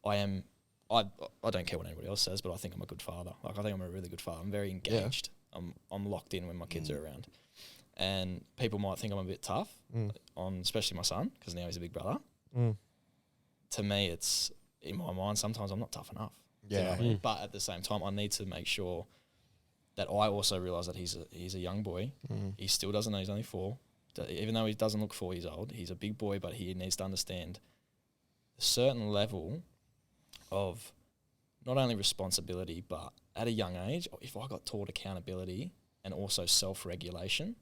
I don't care what anybody else says, but I think I'm a good father. Like I think I'm a really good father. I'm very engaged. I'm locked in when my kids are around. And people might think I'm a bit tough on especially my son because now he's a big brother. To me, it's in my mind, sometimes I'm not tough enough. Yeah. You know what I mean? But at the same time, I need to make sure that I also realise that he's a young boy. He still doesn't know he's only 4. Even though he doesn't look 4 years old, he's a big boy, but he needs to understand a certain level of not only responsibility, but at a young age, if I got taught accountability and also self-regulation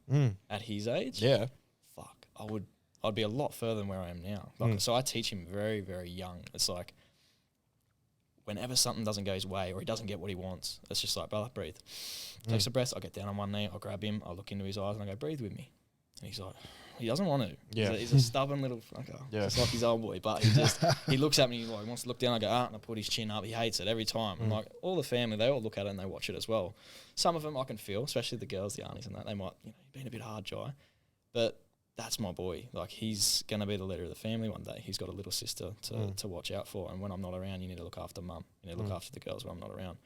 at his age, I'd be a lot further than where I am now. Like, so I teach him very, very young. It's like whenever something doesn't go his way or he doesn't get what he wants, it's just like, brother, breathe. Takes a breath, I'll get down on one knee, I'll grab him, I'll look into his eyes and I go, breathe with me. And he's like, he doesn't want to. Yeah. He's a stubborn little fucker. Yeah. Just like his old boy. But he looks at me, he wants to look down, I go, and I put his chin up. He hates it every time. And like all the family, they all look at it and they watch it as well. Some of them I can feel, especially the girls, the aunties and that, they might, you've been a bit hard, Jyi. But that's my boy. Like he's going to be the leader of the family one day. He's got a little sister to watch out for. And when I'm not around, you need to look after mum. You need to look after the girls when I'm not around.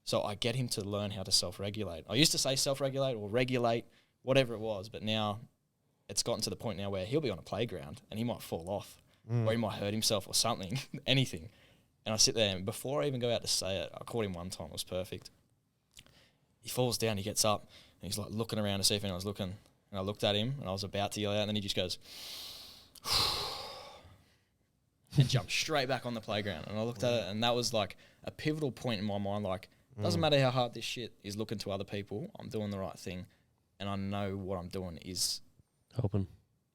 So I get him to learn how to self-regulate. I used to say self-regulate or regulate, whatever it was. But now it's gotten to the point now where he'll be on a playground and he might fall off or he might hurt himself or something, anything. And I sit there and before I even go out to say it, I caught him one time. It was perfect. He falls down, he gets up and he's like looking around to see if anyone's looking. And I looked at him and I was about to yell out and then he just goes and jumped straight back on the playground. And I looked at it and that was like a pivotal point in my mind. Like, doesn't matter how hard this shit is looking to other people, I'm doing the right thing. And I know what I'm doing is helping.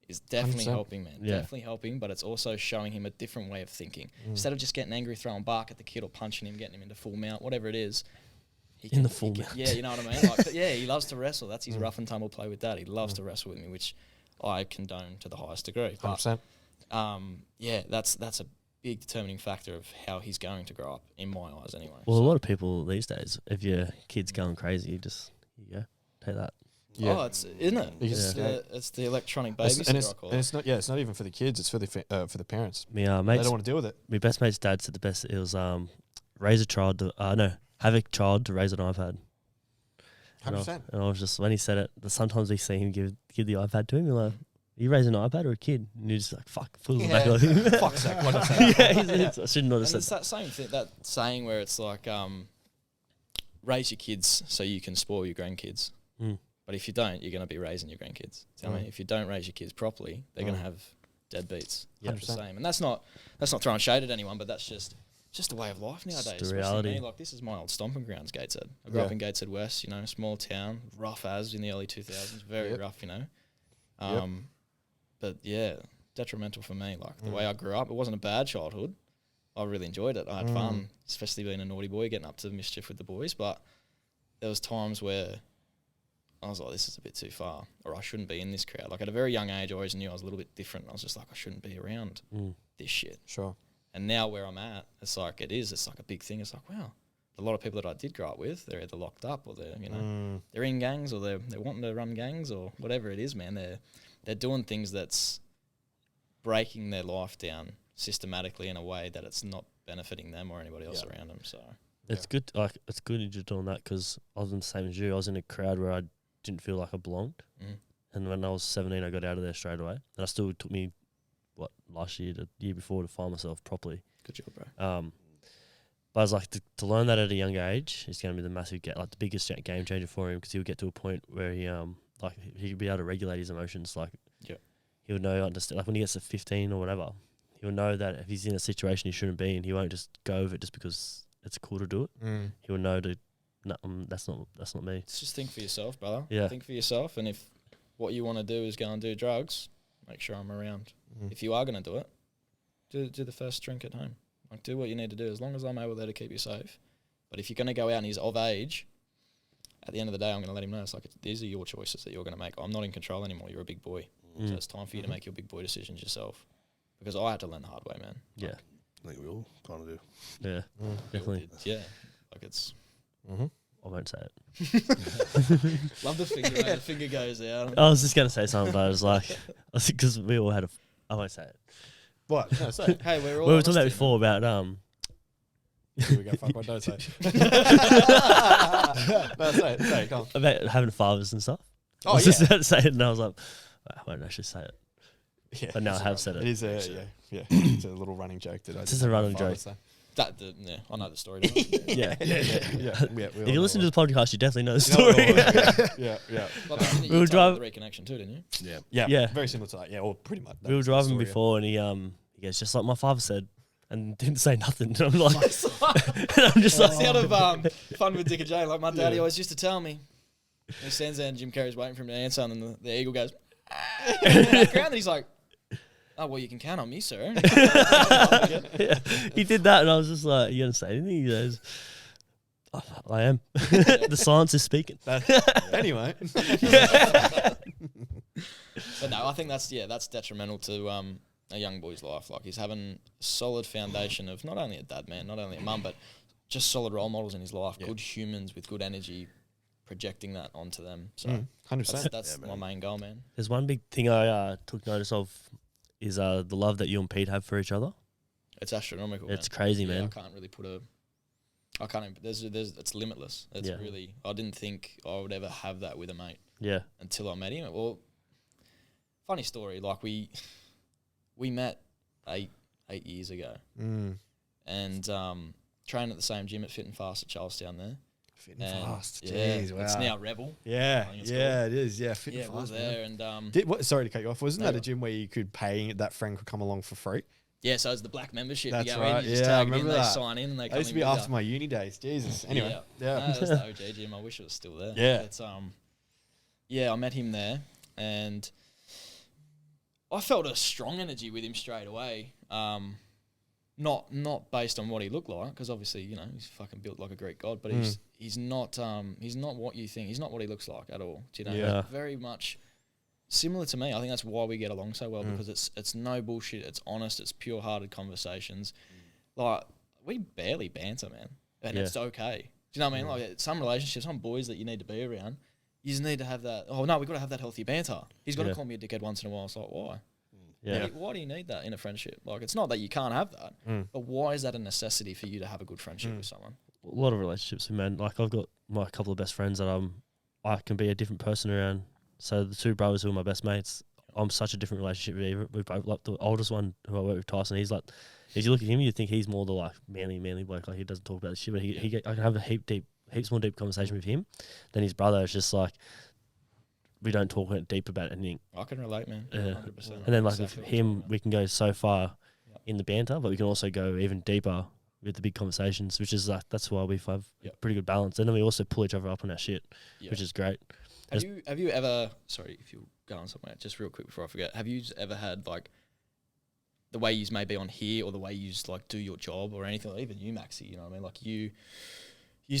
Is definitely 100%. Helping, man. Yeah. Definitely helping, but it's also showing him a different way of thinking. Instead of just getting angry, throwing bark at the kid or punching him, getting him into full mount, whatever it is. In the full mount. Yeah, you know what I mean? Like, yeah, he loves to wrestle. That's his rough and tumble play with that. He loves to wrestle with me, which I condone to the highest degree. 100%. But, yeah, that's a big determining factor of how he's going to grow up, in my eyes anyway. Well, a lot of people these days, if your kid's going crazy, you go, take that. Yeah. Oh, isn't it? It's the electronic babysitter, I call it. And it's not even for the kids, it's for the parents. Mates, they don't want to deal with it. My best mate's dad said the best, it was have a child to raise an iPad. 100%. And I was just, when he said it, sometimes we see him give the iPad to him, you're like, are you raising an iPad or a kid? And you're just like, fuck, pulls it back. Like, fuck's sake, why not say that? I shouldn't have said it's that same thing, that saying where it's like, raise your kids so you can spoil your grandkids. But if you don't, you're going to be raising your grandkids. Do you know what I mean? If you don't raise your kids properly, they're going to have deadbeats. Yeah. The same. And that's not throwing shade at anyone, but that's just the way of life nowadays. the Especially reality. me. Like, this is my old stomping grounds, Gateshead. I grew up in Gateshead West, small town, rough as in the early 2000s, very rough, But yeah, detrimental for me. Like the way I grew up, it wasn't a bad childhood. I really enjoyed it. I had fun, especially being a naughty boy, getting up to mischief with the boys. But there was times where I was like, this is a bit too far, or I shouldn't be in this crowd. Like at a very young age, I always knew I was a little bit different. I was just like, I shouldn't be around this shit. Sure. And now where I'm at, it's like a big thing. It's like, wow, a lot of people that I did grow up with, they're either locked up or they're, they're in gangs or they're wanting to run gangs or whatever it is, man. They're doing things that's breaking their life down systematically in a way that it's not benefiting them or anybody else around them. So It's good. Like it's good you're doing that because I was in the same as you. I was in a crowd where I didn't feel like I belonged, and when I was 17, I got out of there straight away. And it still took me last year, the year before, to find myself properly. good job, bro. But I was like to learn that at a young age is going to be the biggest game changer for him because he'll get to a point where he'll be able to regulate his emotions. Like he'll know, understand. Like when he gets to 15 or whatever, he'll know that if he's in a situation he shouldn't be in, he won't just go over it just because it's cool to do it. He'll know that's not me. Just think for yourself, brother. Yeah. Think for yourself, and if what you want to do is go and do drugs, make sure I'm around. If you are going to do it, do the first drink at home. Like do what you need to do as long as I'm able there to keep you safe. But if you're going to go out and he's of age, at the end of the day, I'm going to let him know. It's like these are your choices that you're going to make. I'm not in control anymore. You're a big boy. So it's time for you to make your big boy decisions yourself. Because I had to learn the hard way, man. Yeah. I think we all kind of do. Yeah. Definitely. Yeah. Like it's... I won't say it. Love the finger. The finger goes out. I was just going to say something, but I was like, because we all had I won't say it. What? No, say it. Hey, we're all... We were talking about before about Here we go. Fuck what? Don't say it. No, say it. Say it. Come on. about having fathers and stuff. Oh, I was just about to say it, and I was like, I won't actually say it. Yeah, But now I have said it. It is it's a little running joke that I It's just a running joke. Yeah, I know the story. Don't I? Yeah. If If you listen to the podcast, you definitely know the story. Yeah. Well, I mean, We were you told driving- the reconnection too, didn't you? Yeah. Very similar to that. Yeah, or pretty much. We were driving before, and he goes, just like my father said, and didn't say nothing. And I'm like, and I'm just That's like, out of Fun with Dick and Jane. Like my daddy always used to tell me. He stands there and Jim Carrey's waiting for him to answer, and then the eagle goes in the background, and he's like, "Oh well, you can count on me, sir." yeah. He did that, and I was just like, "You gonna say anything?" He goes, "I am." The silence is speaking. Anyway. But no, I think that's detrimental to a young boy's life. Like he's having a solid foundation of not only a dad, man, not only a mum, but just solid role models in his life. Good humans with good energy, projecting that onto them. So 100%. that's my main goal, man. There's one big thing I took notice of is the love that you and Pete have for each other. It's astronomical. It's man. crazy, Yeah, man. I can't really put a. I can't. Even, there's. It's limitless. It's really. I didn't think I would ever have that with a mate Yeah. until I met him. Well, funny story. Like we met 8 years ago, and trained at the same gym at Fit and Fast at Charlestown there. Fit and And fast. Yeah, Jeez, wow. it's now Rebel. Yeah, I think it's it is. Yeah, fit Yeah, and it was fast, man. there, and Sorry to cut you off. Wasn't No, that a you're gym where you could pay that friend could come along for free? yeah. So it's the black membership. That's you go right. in, you just Yeah, I tag in, remember they that. sign in, and they That come used to in be with after you. my uni days. Jesus. Anyway, No, yeah. that was the OG gym. I wish it was still there. Yeah. But, yeah, I met him there, and I felt a strong energy with him straight away. Not based on what he looked like, because obviously he's fucking built like a Greek god, but he's not what you think. He's not what he looks like at all. Do you know? Yeah. Very much similar to me. I think that's why we get along so well, because it's no bullshit. It's honest. It's pure-hearted conversations. Like we barely banter, man, and it's okay. Do you know what I mean? Like some relationships, some boys that you need to be around, you just need to have that. Oh no, we got to have that healthy banter. He's got to call me a dickhead once in a while. It's like why? Yeah. Why do you need that in a friendship? Like, it's not that you can't have that, but why is that a necessity for you to have a good friendship with someone? A lot of relationships with men. Like I've got my couple of best friends that I can be a different person around. So the two brothers who are my best mates, I'm such a different relationship with either. We both like the oldest one who I work with, Tyson. He's like, if you look at him, you think he's more the like manly bloke. Like he doesn't talk about this shit, but I can have a heaps more deep conversation with him than his brother. It's just like we don't talk deep about anything. I can relate, man. Yeah. 100%. And then like with Exactly what you're him, talking about. we can go so far Yep. in the banter, but we can also go even deeper with the big conversations, which is like that's why we have Yep. pretty good balance. And then we also pull each other up on our shit, Yeah. which is great. Have you ever, sorry if you go on somewhere, just real quick before I forget, have you ever had like the way you may be on here or the way you like do your job or anything, or even you, Maxie, you know what I mean? Like you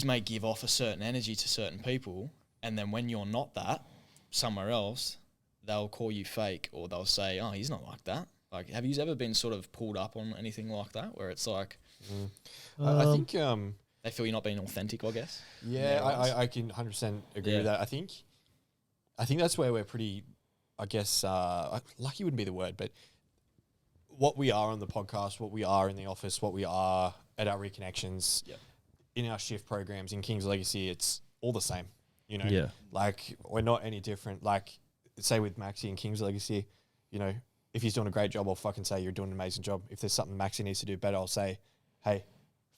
may give off a certain energy to certain people, and then when you're not that somewhere else, they'll call you fake, or they'll say, oh, he's not like that. Like, have you ever been sort of pulled up on anything like that where it's like I think they feel you're not being authentic, I guess? yeah, their eyes? I can 100% agree Yeah. with that. I think that's where we're pretty, I guess, lucky wouldn't be the word, but what we are on the podcast, what we are in the office, what we are at our reconnections, Yep. in our shift programs, in King's Legacy, it's all the same, you know? Yeah. Like, we're not any different. Like, say with Maxie and King's Legacy, you know, if he's doing a great job, I'll fucking say you're doing an amazing job. If there's something Maxie needs to do better, I'll say, hey,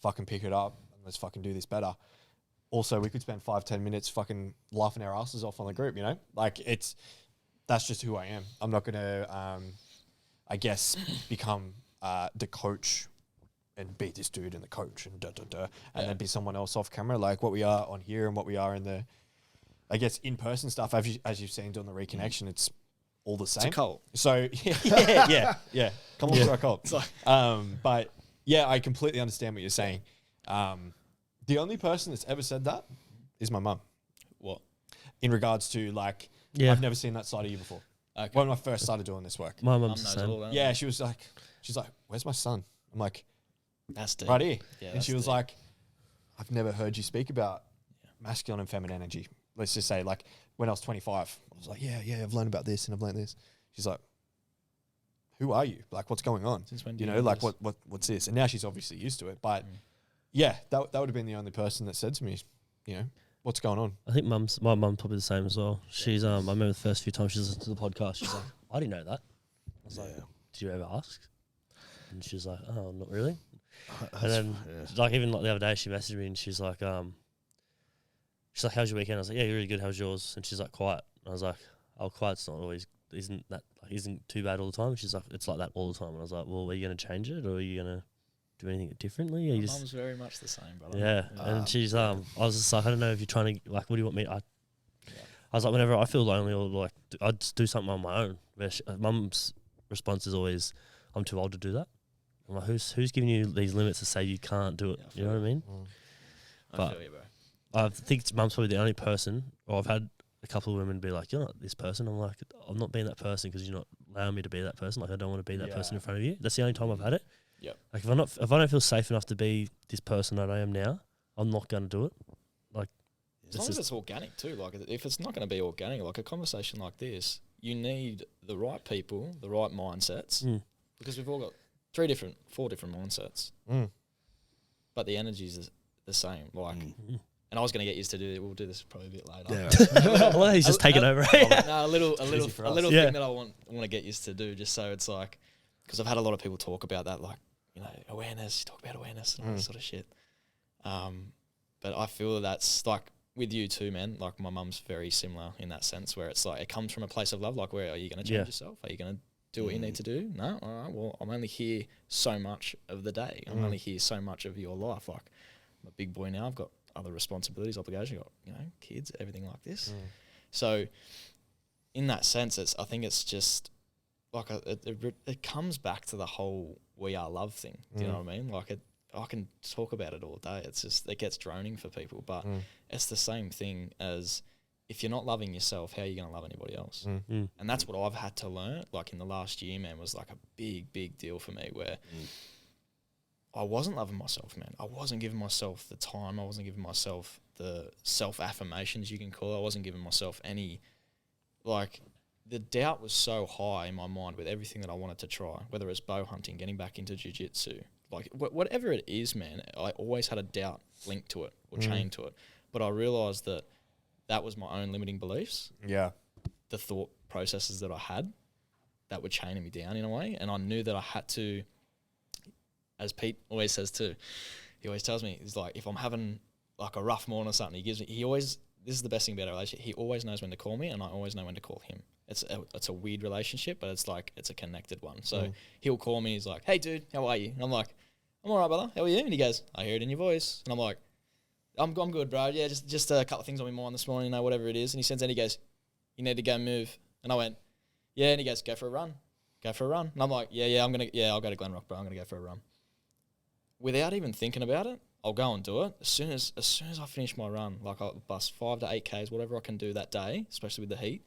fucking pick it up and let's fucking do this better. Also, we could spend 5-10 minutes fucking laughing our asses off on the group, you know? Like, that's just who I am. I'm not going to, I guess, become the coach and be this dude and the coach and and then be someone else off camera. Like what we are on here and what we are in the, I guess, in-person stuff, as you've seen doing the reconnection, it's all the same. It's a cult. So, yeah. Come on to our cult. It's like- But, yeah, I completely understand what you're saying. The only person that's ever said that is my mum. What? In regards to, like, Yeah. I've never seen that side of you before. Okay. When I first started doing this work. My Mum mum's the knows same. all that. Yeah, she's like, where's my son? I'm like, That's deep. right here. Yeah, and that's she was deep. like, I've never heard you speak about masculine and feminine energy. Let's just say, like, when I was 25, I was like, yeah, I've learned about this and I've learned this. She's like, who are you? Like, what's going on? Since when do You you know, know like, this? what's this? And now she's obviously used to it. But, yeah, that would have been the only person that said to me, you know, what's going on? I think my mum's probably the same as well. She's I remember the first few times she listened to the podcast, she's like, I didn't know that. I was like, did you ever ask? And she was like, oh, not really. And then like even like the other day she messaged me and she's like, how's your weekend? I was like, yeah, you're really good. How's yours? And she's like, quiet. And I was like, oh, quiet's not always isn't too bad all the time. She's like, it's like that all the time. And I was like, well, are you gonna change it or are you gonna do anything differently? Or you My just mum's very much the same, brother. yeah. And she's I was just like, I don't know if you're trying to like, what do you want me? I was like, whenever I feel lonely or like, I'd just do something on my own. Where mum's response is always, I'm too old to do that. I'm like, who's giving you these limits to say you can't do it? Yeah, I You know what I mean? I But feel you, bro. I think mum's probably the only person, or I've had a couple of women be like, you're not this person. I'm like, I'm not being that person because you're not allowing me to be that person. Like, I don't want to be that person in front of you. That's the only time I've had it. Yep. Like, if I don't feel safe enough to be this person that I am now, I'm not going to do it. Like, As long as it's organic too. Like, if it's not going to be organic, like a conversation like this, you need the right people, the right mindsets, because we've all got 4 different mindsets, but the energy's the same. Like, and I was going to get used to do it. We'll do this probably a bit later. well, he's just taking over. No, a little Yeah. thing that I want to get used to do, just so it's like, because I've had a lot of people talk about that, like, you know, awareness, talk about awareness and all that sort of shit. But I feel that's like with you too, man. Like my mum's very similar in that sense, where it's like it comes from a place of love. Like, where are you going to change yourself? Are you going to do what you need to do? No, all right. Well, I'm only here so much of the day. I'm only here so much of your life. Like, I'm a big boy now. I've got other responsibilities, obligations. I've got, you know, kids, everything like this. So, in that sense, I think it's just like it comes back to the whole "we are love" thing. Do you know what I mean? Like I can talk about it all day. It's just it gets droning for people, but it's the same thing as if you're not loving yourself, how are you going to love anybody else? And that's what I've had to learn. Like in the last year, man, was like a big deal for me where I wasn't loving myself, man. I wasn't giving myself the time. I wasn't giving myself the self-affirmations you can call it. I wasn't giving myself any, like, the doubt was so high in my mind with everything that I wanted to try, whether it's bow hunting, getting back into jiu-jitsu, like whatever it is, man. I always had a doubt linked to it or chained to it. But I realised that was my own limiting beliefs. Yeah. The thought processes that I had that were chaining me down in a way. And I knew that I had to, as Pete always says too, he always tells me, he's like, if I'm having like a rough morning or something, he always this is the best thing about our relationship. He always knows when to call me, and I always know when to call him. It's a weird relationship, but it's like it's a connected one. So he'll call me. He's like, "Hey, dude, how are you?" And I'm like, "I'm all right, brother. How are you?" And he goes, "I hear it in your voice." And I'm like, I'm good, bro. Yeah, just a couple of things on my mind this morning, whatever it is." And he sends in, he goes, "You need to go move." And I went, "Yeah." And he goes, "Go for a run. Go for a run." And I'm like, I'll go to Glenrock, bro. I'm going to go for a run. Without even thinking about it, I'll go and do it. As soon as I finish my run, like I'll bust 5 to 8 Ks, whatever I can do that day, especially with the heat.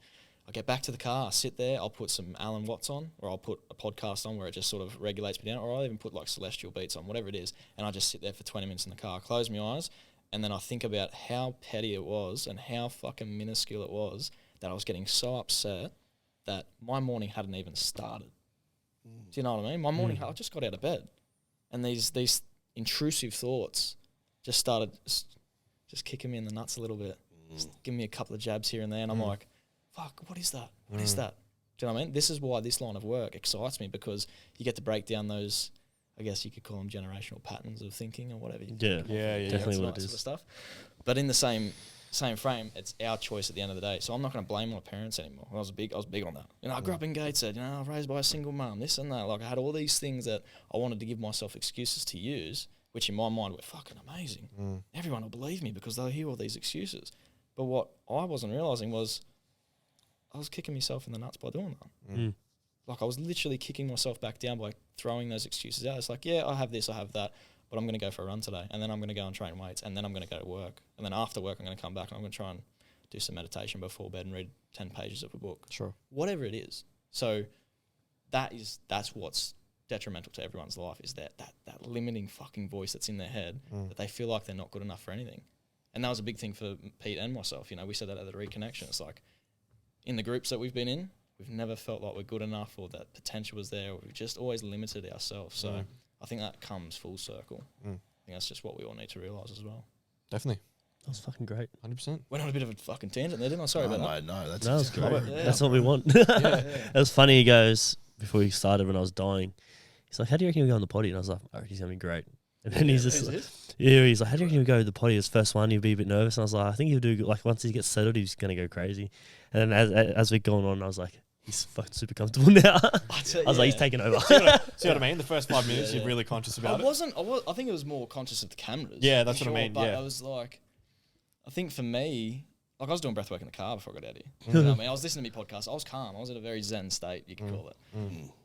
I get back to the car, I sit there, I'll put some Alan Watts on, or I'll put a podcast on where it just sort of regulates me down, or I'll even put like Celestial Beats on, whatever it is, and I just sit there for 20 minutes in the car, close my eyes, and then I think about how petty it was and how fucking minuscule it was that I was getting so upset that my morning hadn't even started. Do you know what I mean? My morning, I just got out of bed, and these intrusive thoughts just started just kicking me in the nuts a little bit, just giving me a couple of jabs here and there, and I'm like, fuck, what is that? What is that? Do you know what I mean? This is why this line of work excites me, because you get to break down those, I guess you could call them generational patterns of thinking or whatever. Definitely what it is. Sort of stuff. But in the same frame, it's our choice at the end of the day. So I'm not going to blame my parents anymore. I was big on that. I grew up in Gateshead. I was raised by a single mum, this and that. Like I had all these things that I wanted to give myself excuses to use, which in my mind were fucking amazing. Everyone will believe me because they'll hear all these excuses. But what I wasn't realising was I was kicking myself in the nuts by doing that. Like I was literally kicking myself back down by throwing those excuses out. It's like, yeah, I have this, I have that, but I'm going to go for a run today, and then I'm going to go and train weights, and then I'm going to go to work, and then after work I'm going to come back and I'm going to try and do some meditation before bed and read 10 pages of a book. Sure. Whatever it is. So that's what's detrimental to everyone's life, is that limiting fucking voice that's in their head, that they feel like they're not good enough for anything. And that was a big thing for Pete and myself. We said that at the reconnection. It's like in the groups that we've been in, we've never felt like we're good enough or that potential was there. We've just always limited ourselves. So I think that comes full circle. I think that's just what we all need to realise as well. Definitely. That was fucking great. 100%. Went on a bit of a fucking tangent there, didn't I? Sorry about that. No, that's That was great. Yeah. That's what we want. It was funny. He goes, before he started when I was dying, he's like, "How do you reckon we go on the potty?" And I was like, "I reckon he's going to be great." And then he's just like, he's like, "How do you reckon we go to the potty?" His first one, he'll be a bit nervous. And I was like, "I think he'll do good. Like once he gets settled, he's going to go crazy." And then as we're going on, I was like, he's fucking super comfortable now. I was like, he's taking over. See what I mean? The first 5 minutes, you're really conscious about it. I think it was more conscious of the cameras. Yeah, that's what I mean. But Yeah. I was like, I think for me, like I was doing breathwork in the car before I got out here. You know what I mean? I was listening to my podcast. I was calm. I was in a very zen state, you could call it.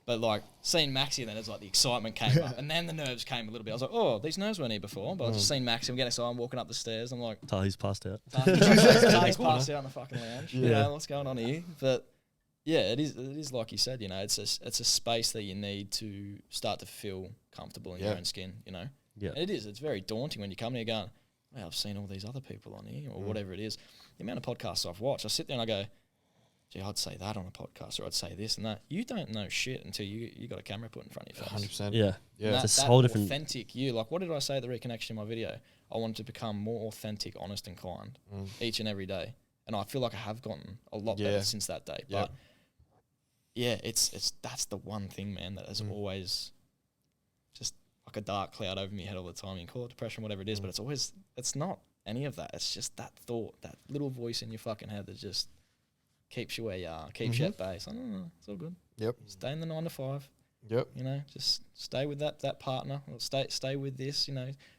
But like seeing Maxie, and then it's like the excitement came up, and then the nerves came a little bit. I was like, oh, these nerves weren't here before. But I was just seeing Maxie, I'm getting excited, I'm walking up the stairs. I'm like, Tahi's passed out. Tahi's passed out in the fucking lounge. You know, what's going on here? But yeah, it is like you said, it's a space that you need to start to feel comfortable in your own skin, And it is. It's very daunting when you come here going, well, I've seen all these other people on here or whatever it is. The amount of podcasts I've watched, I sit there and I go, gee, I'd say that on a podcast, or I'd say this and that. You don't know shit until you got a camera put in front of your face. 100%. Yeah. Yeah. It's a whole different authentic you. Like, what did I say at the reconnection in my video? I wanted to become more authentic, honest, and kind each and every day. And I feel like I have gotten a lot better since that day. But yeah, it's that's the one thing, man, that has always just like a dark cloud over my head all the time. You can call it depression, whatever it is, but it's not any of that. It's just that thought, that little voice in your fucking head that just keeps you where you are, keeps you at base. Like, no, it's all good. Yep. Stay in the 9 to 5. Yep. Just stay with that partner, or stay with this.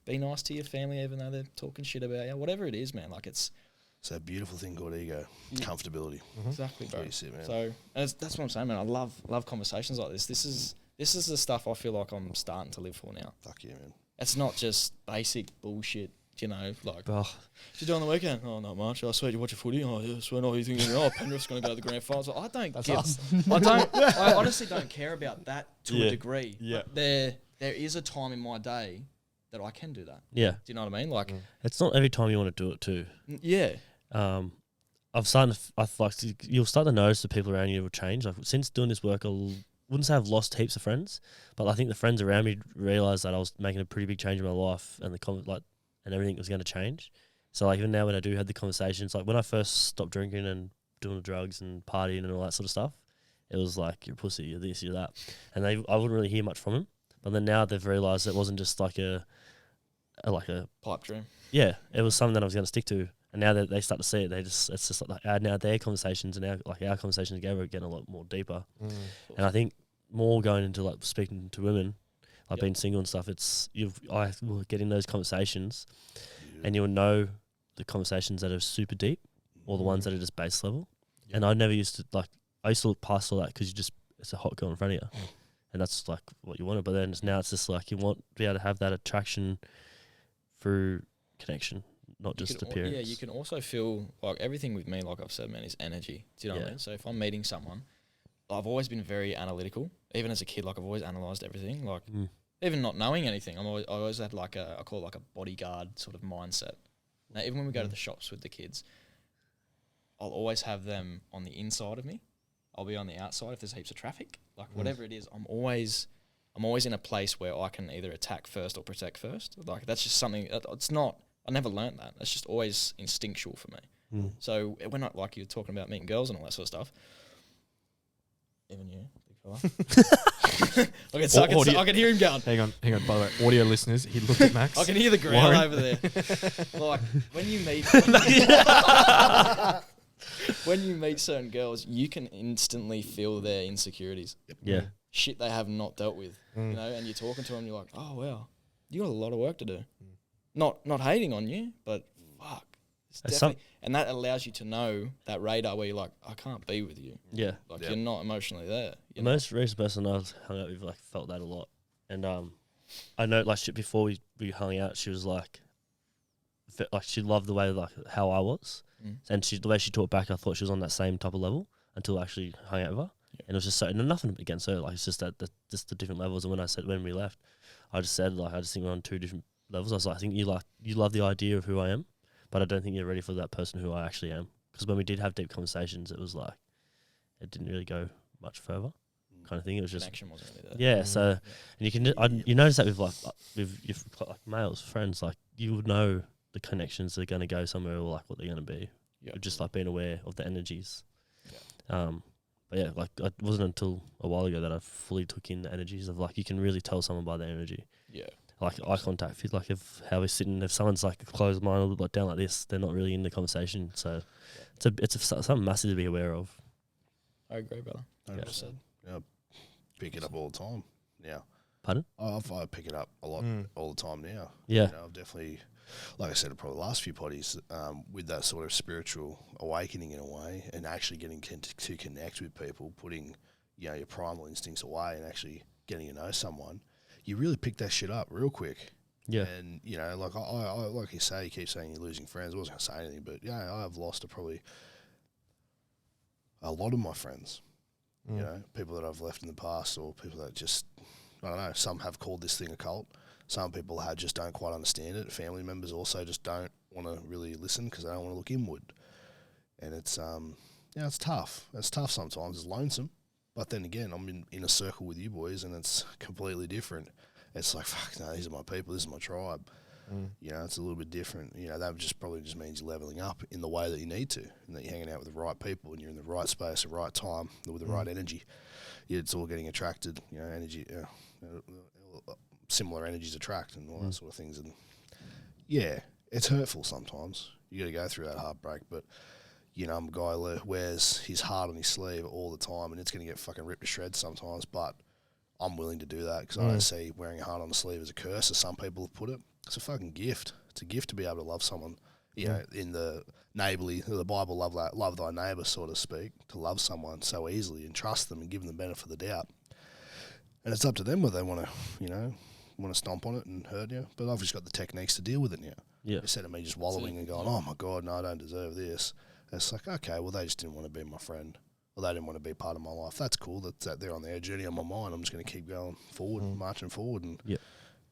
Be nice to your family, even though they're talking shit about you. Whatever it is, man. Like it's a beautiful thing called ego, comfortability. exactly, bro. Where you sit, man. So that's what I'm saying, man. I love conversations like this. This is the stuff I feel like I'm starting to live for now. Fuck yeah, man. It's not just basic bullshit. Like, Oh, what you do on the weekend? Oh, not much. I swear you watch a footy. Oh, yeah, I swear not. You think, oh, Penrith's going to go to the grand final. I I honestly don't care about that to a degree. Yeah. But there is a time in my day that I can do that. yeah. Do you know what I mean? Like, It's not every time you want to do it too. yeah. I've started. You'll start to notice the people around you will change. Like since doing this work, I wouldn't say I've lost heaps of friends, but I think the friends around me realised that I was making a pretty big change in my life, and and everything was going to change. So like even now when I do have the conversations, like when I first stopped drinking and doing the drugs and partying and all that sort of stuff, it was like, you're a pussy, you're this, you're that. And I wouldn't really hear much from them. But then now they've realised it wasn't just like a Pipe dream. yeah, it was something that I was going to stick to. And now that they start to see it, it's just like now their conversations and our conversations together are getting a lot more deeper. And I think more going into like speaking to women, like being single and stuff, I will get in those conversations, and you'll know the conversations that are super deep, or the ones that are just base level. And I never used to I used to look past all that because it's a hot girl in front of you, and that's like what you wanted. But then now it's just like you want to be able to have that attraction through connection, not just appearance. Yeah, you can also feel like everything with me, like I've said, man, is energy. Do you know what I mean? So if I'm meeting someone, I've always been very analytical. Even as a kid, like I've always analysed everything. Like even not knowing anything, I always had I call it like a bodyguard sort of mindset. Now even when we go to the shops with the kids, I'll always have them on the inside of me. I'll be on the outside if there's heaps of traffic. Like whatever it is, I'm always in a place where I can either attack first or protect first. Like that's just something. It's not. I never learned that. That's just always instinctual for me. So when like you're talking about meeting girls and all that sort of stuff, even you, big fella, I can hear him going. Hang on. By the way, audio listeners, he looked at Max. I can hear the growl Warren. over there. Like when you meet certain girls, you can instantly feel their insecurities. Yeah. Shit they have not dealt with, you know. And you're talking to them, you're like, oh wow, you got a lot of work to do. Not hating on you, but fuck, it's definitely, and that allows you to know that radar where you're like, I can't be with you. Yeah. Like you're not emotionally there. The most recent person I was hung out with like felt that a lot, and I know like shit before we hung out, she was like she loved the way like how I was, and the way she talked back, I thought she was on that same type of level until I actually hung out with her, and it was just nothing against her, like it's just that just the different levels. And when we left, I just said like I just think we're on two different levels. I was like, I think you love the idea of who I am, but I don't think you're ready for that person who I actually am. Because when we did have deep conversations, it was like it didn't really go much further, kind of thing. It was just connection wasn't really there. Yeah, so and you can you notice that with with males friends, like you would know the connections are going to go somewhere or like what they're going to be. Just like being aware of the energies. But yeah, like it wasn't until a while ago that I fully took in the energies of like you can really tell someone by their energy. Yeah. Like eye contact, like if how we're sitting, if someone's like closed mind or like down like this, they're not really in the conversation. So it's something massive to be aware of. I agree, brother. 100%. Yeah, pick it up all the time. Yeah. Pardon? I pick it up a lot all the time now. Yeah. You know, I've definitely, like I said, probably the last few potties, with that sort of spiritual awakening in a way, and actually getting to connect with people, putting your primal instincts away and actually getting to know someone. You really pick that shit up real quick. Yeah. And, like I like you say, you keep saying you're losing friends. I wasn't going to say anything, but I've lost probably a lot of my friends. You know, people that I've left in the past, or people that just, I don't know, some have called this thing a cult. Some people just don't quite understand it. Family members also just don't want to really listen because they don't want to look inward. And it's, it's tough. It's tough sometimes. It's lonesome. But then again, I'm in a circle with you boys, and it's completely different. It's like, fuck, no, these are my people, this is my tribe. It's a little bit different. That probably means you're leveling up in the way that you need to, and that you're hanging out with the right people, and you're in the right space at the right time with the right energy. It's all getting attracted, energy, similar energies attract and all that sort of things. And yeah, it's hurtful sometimes. You got to go through that heartbreak, but I'm a guy who wears his heart on his sleeve all the time, and it's going to get fucking ripped to shreds sometimes, but I'm willing to do that because I don't see wearing a heart on the sleeve as a curse, as some people have put it. It's a fucking gift. It's a gift to be able to love someone, in the neighbourly, the Bible, love thy neighbour, so to speak, to love someone so easily and trust them and give them the benefit of the doubt. And it's up to them whether they want to, stomp on it and hurt you. But I've just got the techniques to deal with it now. Yeah. Instead of me just wallowing and going, oh my God, no, I don't deserve this. And it's like, okay, well, they just didn't want to be my friend. Or they didn't want to be part of my life. That's cool. That's they're on their journey on my mind. I'm just going to keep going forward, marching forward. And,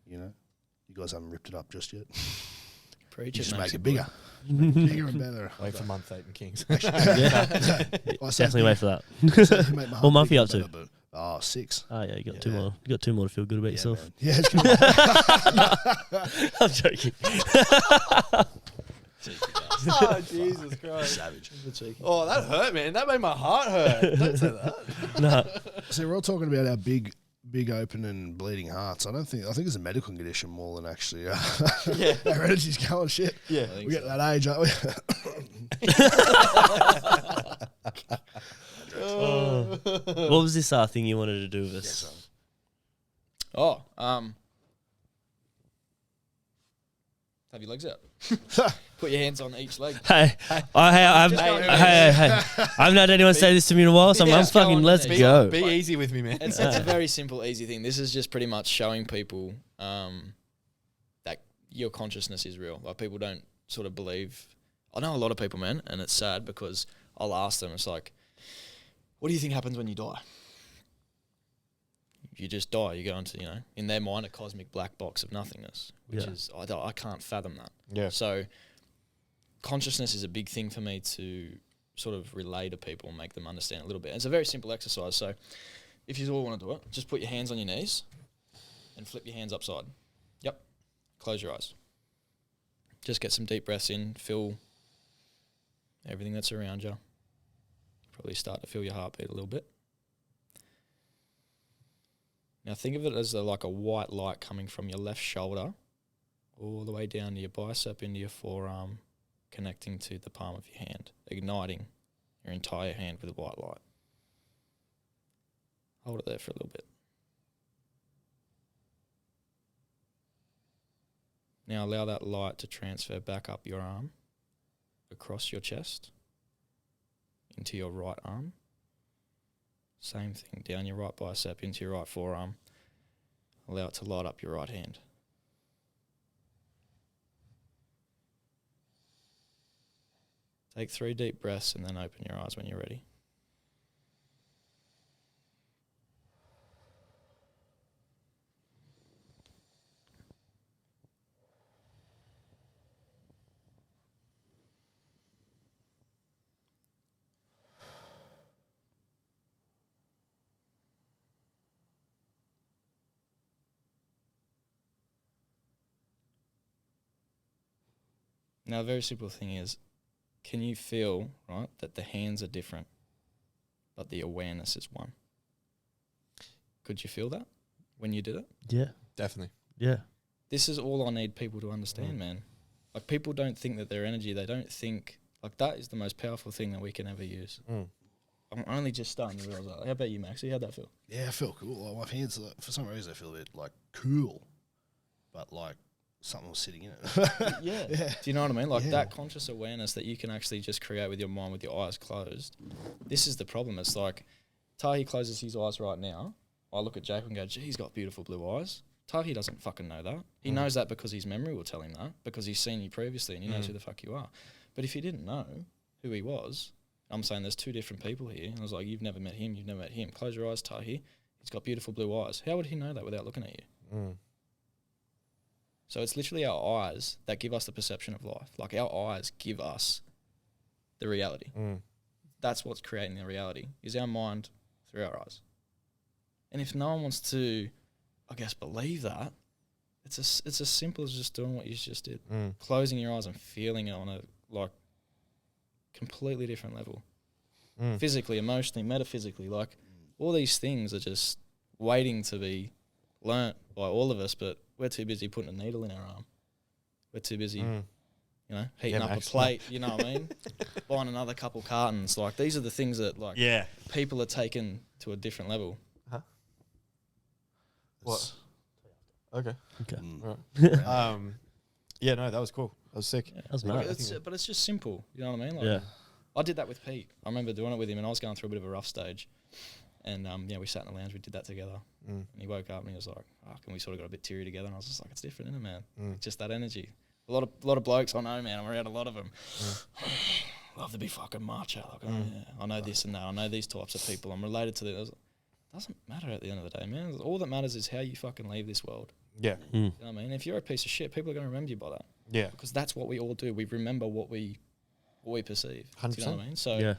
you guys haven't ripped it up just yet. Preach you it, just make it bigger. Bigger and better. Wait for month 8 in Kings. Definitely wait for that. What month are you up to? 6. Oh yeah, you got 2 more. You got 2 more to feel good about yourself. Man. Yeah, it's good. I'm joking. Oh, Jesus Christ. Savage. Oh, that hurt, man. That made my heart hurt. Don't say that. No. So we're all talking about our big big open and bleeding hearts. I think it's a medical condition more than actually. Yeah. Our energy's going shit. Yeah. We get to that age, aren't we? What was this thing you wanted to do with us? Oh, have your legs out. Put your hands on each leg. Hey, I've not had anyone say this to me in a while, so I'm Just go fucking on let's the go. Be easy with me, man. It's a very simple, easy thing. This is just pretty much showing people that your consciousness is real. Like, people don't sort of believe. I know a lot of people, man, and it's sad because I'll ask them, it's like, what do you think happens when you die? You just die. You go into, in their mind, a cosmic black box of nothingness, which is, I can't fathom that. Yeah. So consciousness is a big thing for me to sort of relay to people and make them understand a little bit. It's a very simple exercise. So if you all want to do it, just put your hands on your knees and flip your hands upside. Yep. Close your eyes. Just get some deep breaths in. Feel everything that's around you. Probably start to feel your heartbeat a little bit. Now think of it as like a white light coming from your left shoulder all the way down to your bicep, into your forearm, connecting to the palm of your hand, igniting your entire hand with a white light. Hold it there for a little bit. Now allow that light to transfer back up your arm, across your chest, into your right arm. Same thing, down your right bicep, into your right forearm. Allow it to light up your right hand. Take 3 deep breaths and then open your eyes when you're ready. Now, a very simple thing is, can you feel, right, that the hands are different, but the awareness is one? Could you feel that when you did it? Yeah, Definitely. yeah. This is all I need people to understand, man. Like, people don't think that their energy, they don't think, like, that is the most powerful thing that we can ever use. I'm only just starting to realise that. How about you, Maxie? How'd that feel? Yeah, I felt cool. Like, my hands, for some reason, I feel a bit like cool, but like something was sitting in it. Yeah. Do you know what I mean? Like, that conscious awareness that you can actually just create with your mind, with your eyes closed. This is the problem. It's like, Tahi closes his eyes right now. I look at Jacob and go, gee, he's got beautiful blue eyes. Tahi doesn't fucking know that. He knows that because his memory will tell him that, because he's seen you previously and he knows who the fuck you are. But if he didn't know who he was, I'm saying there's 2 different people here. And I was like, you've never met him, you've never met him. Close your eyes, Tahi. He's got beautiful blue eyes. How would he know that without looking at you? So it's literally our eyes that give us the perception of life. Like, our eyes give us the reality. That's what's creating the reality, is our mind through our eyes. And if no one wants to, I guess, believe that, it's as simple as just doing what you just did. Closing your eyes and feeling it on a, like, completely different level. Physically, emotionally, metaphysically. Like, all these things are just waiting to be learnt by all of us, but we're too busy putting a needle in our arm. We're too busy, heating up a plate, you know what I mean? Buying another couple cartons. Like, these are the things that, like, people are taken to a different level. What? Okay. Okay. Right. Yeah, no, that was cool. That was sick. That was Like, nice. but it's just simple, you know what I mean? Like, Yeah. I did that with Pete. I remember doing it with him, and I was going through a bit of a rough stage. And we sat in the lounge, we did that together. And he woke up and he was like, fuck, and we sort of got a bit teary together. And I was just like, it's different, isn't it, man? Just that energy. A lot of blokes I know, man. I'm around a lot of them. Love to be fucking macho. Like, I know this and that. I know these types of people. I'm related to them. Doesn't matter at the end of the day, man. All that matters is how you fucking leave this world. Yeah. You know what I mean? If you're a piece of shit, people are going to remember you by that. Yeah. Because that's what we all do. We remember what we perceive. 100%. Do you know what I mean? So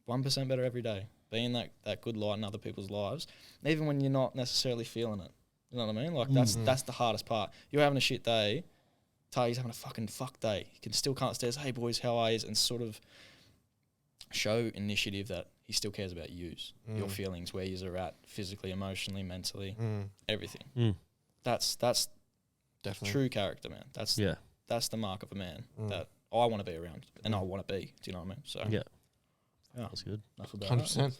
1% better every day. Being that good light in other people's lives, even when you're not necessarily feeling it. You know what I mean? Like, that's the hardest part. You're having a shit day. Tahi's having a fucking fuck day. He can still come upstairs, hey boys, how are you? And sort of show initiative that he still cares about yous, your feelings, where yous are at physically, emotionally, mentally, everything. That's Definitely true character, man. That's the mark of a man that I want to be around and I want to be. Do you know what I mean? So Yeah. yeah, That's good. enough about 100%.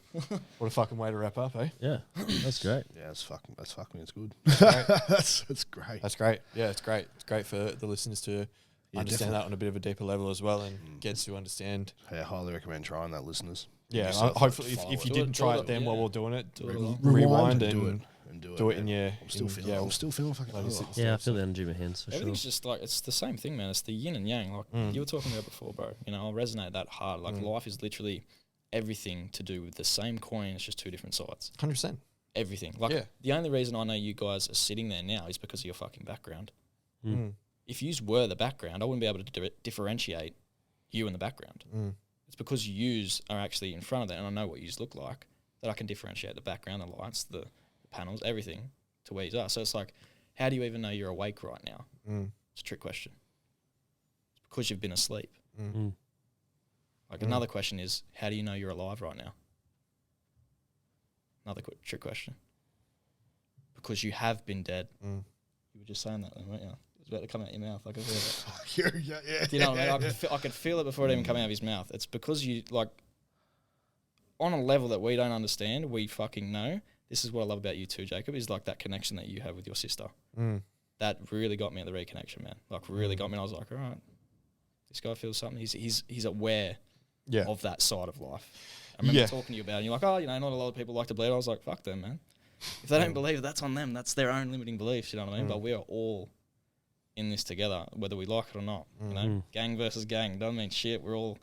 What a fucking way to wrap up, eh? Yeah, that's great. Yeah, it's fucking it's good. Great. That's great. That's great. Yeah, it's great. It's great for the listeners to understand definitely. that on a bit of a deeper level as well, and get to understand. Yeah, I highly recommend trying that, listeners. Yeah, Yourself hopefully, follow if you it. didn't Do try it, it then yeah. while we're doing it, Do it along. rewind and do it in man. your. I'm still feeling. yeah, I'm still feeling fucking. Let me Oh. see. Yeah, I feel the energy in my hands for sure. Everything's just like, it's the same thing, man. It's the yin and yang. Like you were talking about before, bro. You know, I'll resonate that hard. Like life is literally everything to do with the same coin. It's just two different sides. 100%. Everything. Like the only reason I know you guys are sitting there now is because of your fucking background. If yous were the background, I wouldn't be able to differentiate you and the background. It's because yous are actually in front of that, and I know what yous look like, that I can differentiate the background, the lights, the panels, everything to where yous are. So it's like, how do you even know you're awake right now? It's a trick question. It's because you've been asleep. Like another question is, how do you know you're alive right now? Another trick question. Because you have been dead. You were just saying that then, weren't you? It was about to come out your mouth. I could feel it. Yeah. Do you know what I mean? I could feel it before it even came out of his mouth. It's because you, like, on a level that we don't understand, we fucking know. This is what I love about you too, Jacob, is like that connection that you have with your sister. That really got me at the reconnection, man. Like, really got me. And I was like, all right, this guy feels something. He's aware of that side of life. I remember talking to you about it, and you're like, oh, you know, not a lot of people like to bleed. I was like, fuck them, man. If they don't believe it, that's on them. That's their own limiting beliefs, you know what I mean? But we are all in this together, whether we like it or not. You know, gang versus gang doesn't mean shit. We're all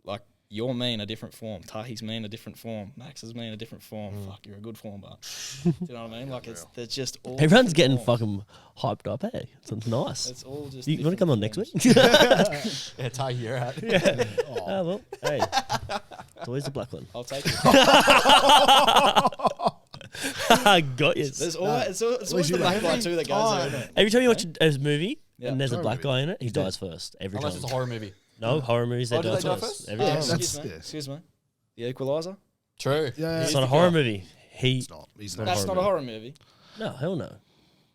like, you're me in a different it's Tahi's me in a different form. Max is me in a different form. Fuck, you're a good form, but do you know what I mean? Like, they're just all. Everyone's getting forms. fucking hyped up, hey? It's nice. It's all just. You want to come on next week? Yeah, Tahi, you're out. Oh, well, hey. It's always the black one. I'll take it. Got you. There's always, it's always the black guy too that goes there, isn't it? Every time you watch a movie Yeah. and there's a Horror black movie. guy in it, he dies first. Every Unless time. it's a horror movie. No, horror movies, Oh, they do die they die first. first? Every Yeah, time. that's- Excuse me. The Equalizer? True. Yeah, It's not a horror movie. It's not. He's not. That's not a horror movie. No, hell no.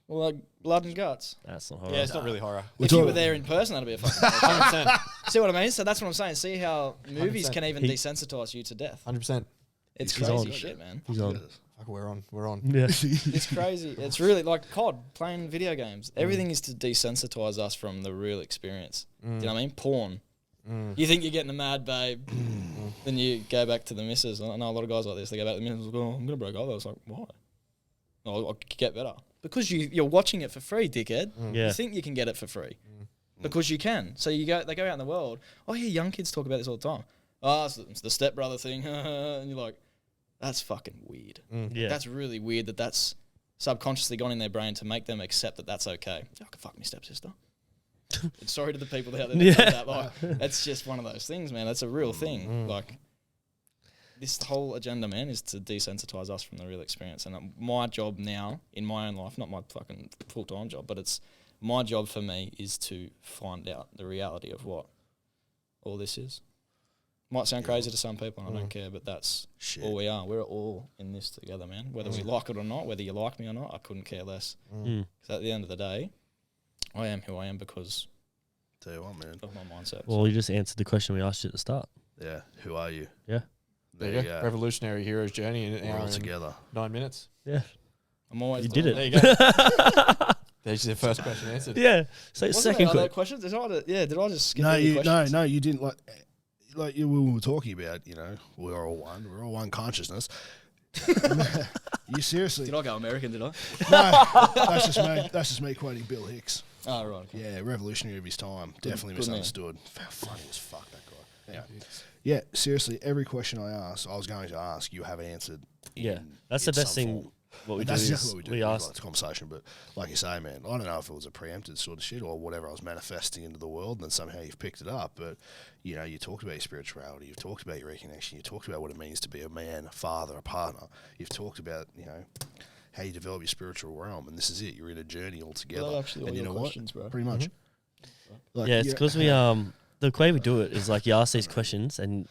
Well, like blood and guts. That's not horror. Yeah, it's not really horror. If you were there in person, that'd be a fucking. 100%. See what I mean? So that's what I'm saying. See how movies 100%. can even desensitize you to death. 100%. It's He's crazy on. shit, man. He's on. Fuck, we're on. We're on. Yeah. It's crazy. It's really like COD, playing video games. Everything is to desensitize us from the real experience. Do you know what I mean? Porn. You think you're getting a mad babe, then you go back to the missus. I know a lot of guys like this. They go back to the missus and go, oh, I'm going to break up. I was like, why? Oh, I'll get better. Because you're watching it for free, dickhead. Yeah. You think you can get it for free. Because you can. So they go out in the world. I hear young kids talk about this all the time. Oh, it's the stepbrother thing. And you're like, that's fucking weird. Yeah. That's really weird that's subconsciously gone in their brain to make them accept that that's okay. I can fuck my stepsister. And sorry to the people out there that do that. Like, it's just one of those things, man. That's a real thing. Like, this whole agenda, man, is to desensitize us from the real experience. And my job now, in my own life, not my fucking full-time job, but it's my job for me is to find out the reality of what all this is. Might sound crazy to some people, and I don't care, but that's all we are. We're all in this together, man. Whether we like it or not, whether you like me or not, I couldn't care less. Because at the end of the day, I am who I am because Tell you what, man. of my mindset. Well, you just answered the question we asked you at the start. Yeah. Who are you? Yeah. There There you go. Revolutionary hero's journey in an We're hour all and together. 9 minutes. Yeah. I'm always You did it. There you go. There's your first question answered. Yeah. So Wasn't second there other question. questions? Did I just skip No, any questions? no, you didn't like you we were talking about. You know, we're all one. We're all one consciousness. You seriously? Did I go American, did I? No, that's just me. That's just me quoting Bill Hicks. Oh, right. Okay. Yeah, revolutionary of his time. Definitely good man. misunderstood. Funny as fuck, that guy. Anyway. Yeah, seriously, every question I was going to ask, you have answered. Yeah. in- That's in the best some thing. form. What we And do that's is exactly what we do. we Like, ask. it's a conversation, but like you say, man, I don't know if it was a preempted sort of shit or whatever I was manifesting into the world, and then somehow you've picked it up. But you know, you talked about your spirituality, you've talked about your reconnection, you talked about what it means to be a man, a father, a partner. You've talked about how you develop your spiritual realm, and this is it. You're in a journey altogether. Well, actually, all and you your know questions, bro. what? Pretty much. Like, Yeah, it's because we the way we do it is like you ask these questions and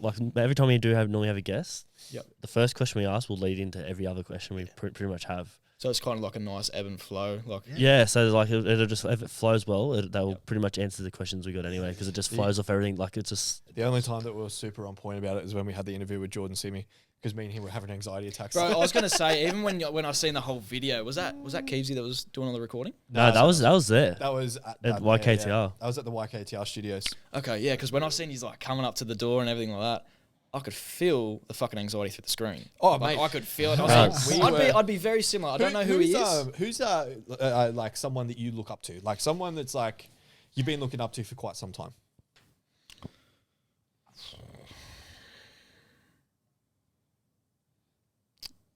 like every time we normally have a guest, Yep. the first question we ask will lead into every other question we pretty much have. So it's kind of like a nice ebb and flow. Like Yeah, so like it'll just, if it flows well, that will pretty much answer the questions we got anyway, because it just flows off everything. Like it's just The only time that we were super on point about it is when we had the interview with Jordan Simi, because me and him were having anxiety attacks. Bro, I was gonna say, even when I've seen the whole video, was that Keevesy that was doing all the recording? no, that was there. That was At YKTR. That was at the YKTR studios. Okay, yeah, because when I seen he's like coming up to the door and everything like that, I could feel the fucking anxiety through the screen. Oh, like, mate. I could feel it. I was We like, were- I'd be very similar. I don't know who he is. Who's like someone that you look up to, like someone that's like you've been looking up to for quite some time?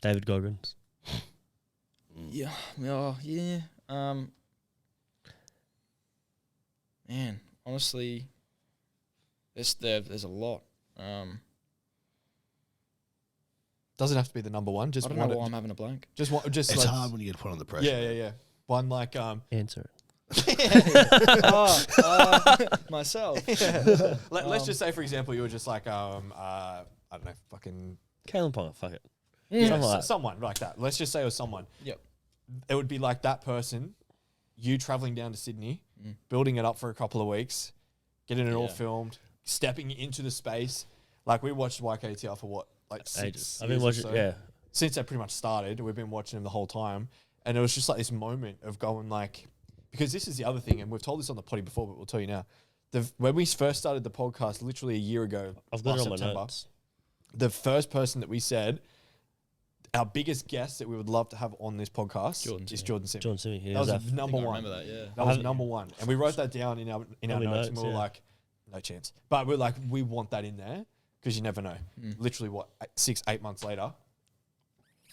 David Goggins. Yeah, yeah. Man, honestly, there's a lot. Doesn't have to be the number one. Just I don't know one. why I'm having a blank. Just one. Just It's like, hard when you get put on the pressure. Yeah. One like Answer it. Myself. Let's just say, for example, you were just like I don't know, fucking Kalen Ponga, fuck it. yeah, Someone like that. someone like that. Let's just say it was someone. Yep. It would be like that person, you traveling down to Sydney, building it up for a couple of weeks, getting it all Yeah. filmed, stepping into the space. Like we watched YKTR for what, like Ages. 6 I've been years or watching, so. yeah. Since they pretty much started, we've been watching them the whole time. And it was just like this moment of going like, because this is the other thing, and we've told this on the potty before, but we'll tell you now. When we first started the podcast, literally a year ago, I've got it last on my September, notes. the first person that we said, our biggest guest that we would love to have on this podcast is Jordan Simmons. John Simi. That was number I one. remember that, yeah. That was number one. And we wrote that down in our Probably notes, and notes, we were yeah. like, no chance. But we're like, we want that in there because you never know. Literally, 6-8 months later.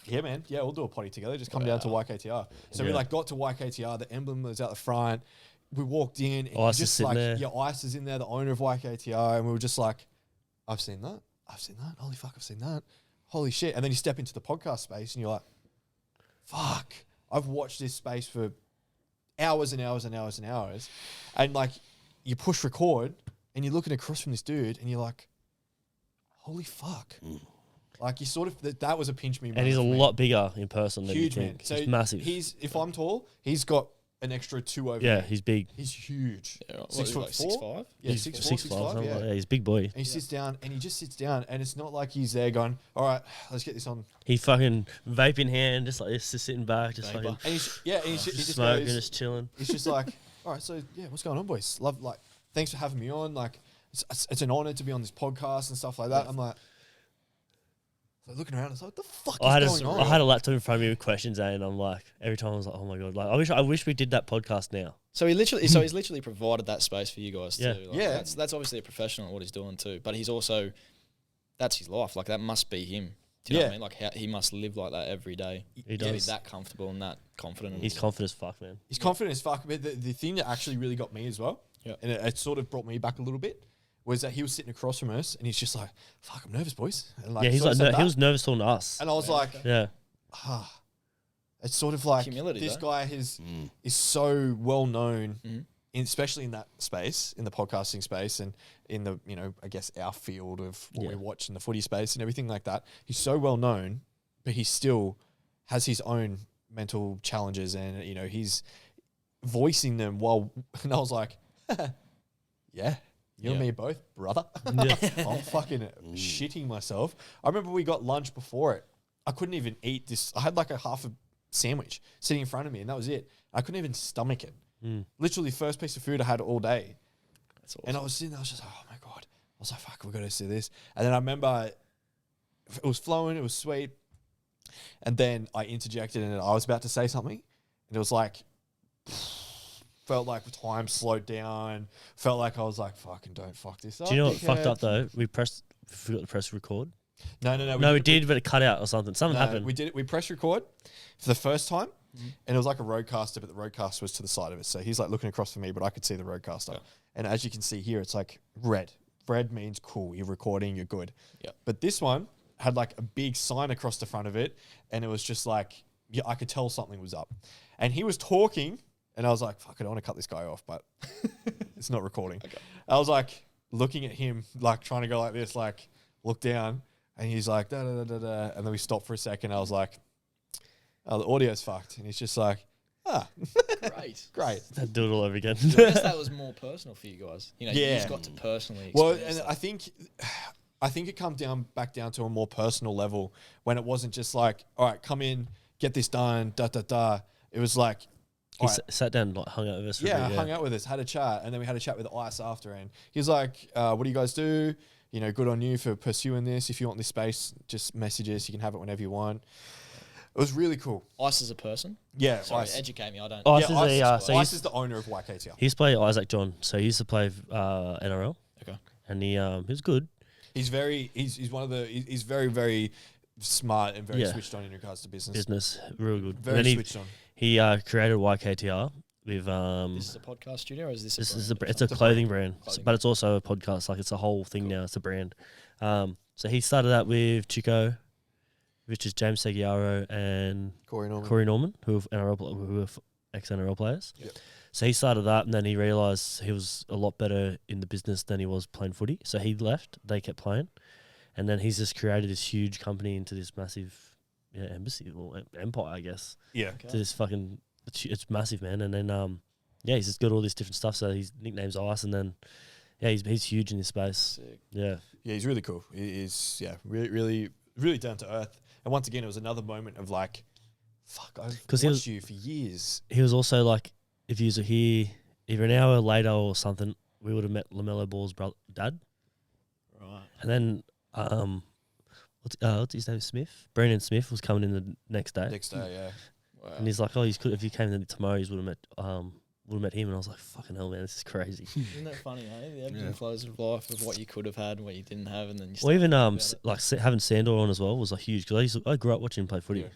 Yeah, man. Yeah, we'll do a potty together. Just come down to YKTR. So we Yeah. like got to YKTR. The emblem was out the front. We walked in. And Ice is just sitting like, there. yeah, Ice is in there, the owner of YKTR. And we were just like, I've seen that. Holy fuck, I've seen that. Holy shit. And then you step into the podcast space and you're like, fuck, I've watched this space for hours and hours and hours and hours. And like, you push record and you're looking across from this dude and you're like, holy fuck. Like, you sort of, that was a pinch me moment. And he's a for me. lot bigger in person than Huge you man. think. So He's massive. if I'm tall, he's got an extra 2 over Yeah, me. he's big. He's huge. Yeah, what, 6 is he, foot like 4? 6'5"? Yeah, He's 6'4", 6'5", 6'5", something yeah. like that. He's a big boy. And he sits down and he just sits down and it's not like he's there going, all right, let's get this on. He fucking vape in hand, just like this, just sitting back, just Vapor. fucking And he just smoking, goes, just chilling. he's just like, all right, so yeah, what's going on, boys? Thanks for having me on. Like, it's an honor to be on this podcast and stuff like that. I'm like looking around, I was like, what the fuck is going on? I had a laptop in front of me with questions, and I'm like, every time I was like, oh my god, like I wish we did that podcast now. So he's literally provided that space for you guys Yeah. too. Like, Yeah. That's obviously a professional at what he's doing too. But he's also, that's his life. Like that must be him. Do you know what I mean? Like he must live like that every day. He To be does. that comfortable and that confident. He's confident as fuck, man. He's confident as fuck. But the thing that actually really got me as well, Yeah. and it sort of brought me back a little bit, was that he was sitting across from us and he's just like, fuck, I'm nervous, boys. And Yeah, he's sort of like, said he that. was nervous talking to us. And I was like, Yeah, it's sort of like Humility, this though. guy is so well known, Mhm. especially in that space, in the podcasting space, and in the I guess our field of what we watch in the footy space and everything like that. He's so well known, but he still has his own mental challenges, and he's voicing them while. And I was like, yeah. You and Yeah. me both, brother. I'm fucking shitting myself. I remember we got lunch before it. I couldn't even eat this. I had like a half a sandwich sitting in front of me, and that was it. I couldn't even stomach it. Literally, first piece of food I had all day. That's awesome. And I was sitting there, I was just like, oh my God. I was like, fuck, we've got to see this. And then I remember it was flowing, it was sweet. And then I interjected and I was about to say something. And it was like, felt like time slowed down. Felt like I was like, fucking don't fuck this up. do you know what fucked dickhead. up though? We forgot to press record. No. No, we did, but it cut out or something. Something No, happened. we did it. We pressed record for the first time, and it was like a roadcaster, but the roadcaster was to the side of it. So he's like looking across from me, but I could see the roadcaster. And as you can see here, it's like red. Red means cool. You're recording. You're good. Yep. But this one had like a big sign across the front of it, and it was just like, yeah, I could tell something was up. And he was talking, and I was like, fuck, I don't want to cut this guy off, but it's not recording. I was like, looking at him, like trying to go like this, like look down, and he's like, da da da da da. And then we stopped for a second. I was like, oh, the audio's fucked. And he's just like, Great. great. I'd do it all over again. I guess that was more personal for you guys. You know, you Yeah. just got to personally Well, experience and that. I think it comes back down to a more personal level when it wasn't just like, all right, come in, get this done, da da da. It was like, He all right, sat down and like, hung out with us. For a yeah, bit, hung out with us, had a chat, and then we had a chat with Ice after. And he was like, what do you guys do? You know, good on you for pursuing this. If you want this space, just message us. You can have it whenever you want. It was really cool. Ice as a person? Yeah, Sorry, Ice. educate me. I don't. Ice Yeah, is a, Ice, so Ice he's, is the owner of YKTR. he used to play Isaac John. So he used to play NRL. Okay. And he was good. He's very very smart and very Yeah. switched on in regards to business. Business, real good. Very and then switched on. he created YKTR with This is a podcast studio, or is this? this a is brand? it's a clothing brand, Clothing but it's also a podcast. Like it's a whole thing now. It's a brand. So he started that with Chico, which is James Seguiaro and Corey Norman. Corey Norman, who are ex NRL players. Yep. So he started that, and then he realised he was a lot better in the business than he was playing footy. So he left. They kept playing, and then he's just created this huge company into this massive embassy or empire, I guess. Yeah. To this fucking, it's massive, man. And then he's just got all this different stuff. So his nickname's Ice, and then he's huge in this space. Sick. Yeah, Yeah, he's really cool. He's really down to earth. And once again, it was another moment of like, fuck, I've 'Cause watched he you for years. he was also like, if you were here either an hour later or something, we would have met LaMelo Ball's dad. Right. And then what's his name? Smith. Brandon Smith was coming in the next day, Next day, yeah. Wow. and he's like, "Oh, if you came in tomorrow, you would have met him." And I was like, "Fucking hell, man, this is crazy." Isn't that funny, eh? The ebbs and flows of life, of what you could have had and what you didn't have, and then you. Well, even start thinking about it. having Sandor on as well was like huge because I grew up watching him play footy. Yeah.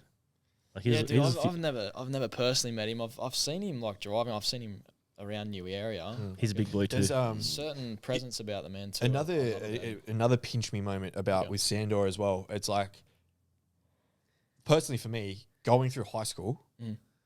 Like Yeah, dude, I've never personally met him. I've seen him like driving. I've seen him around New area. he's a big boy too. There's There's certain presence about the man too. another pinch me moment about with Sandor as well. It's like, personally for me, going through high school,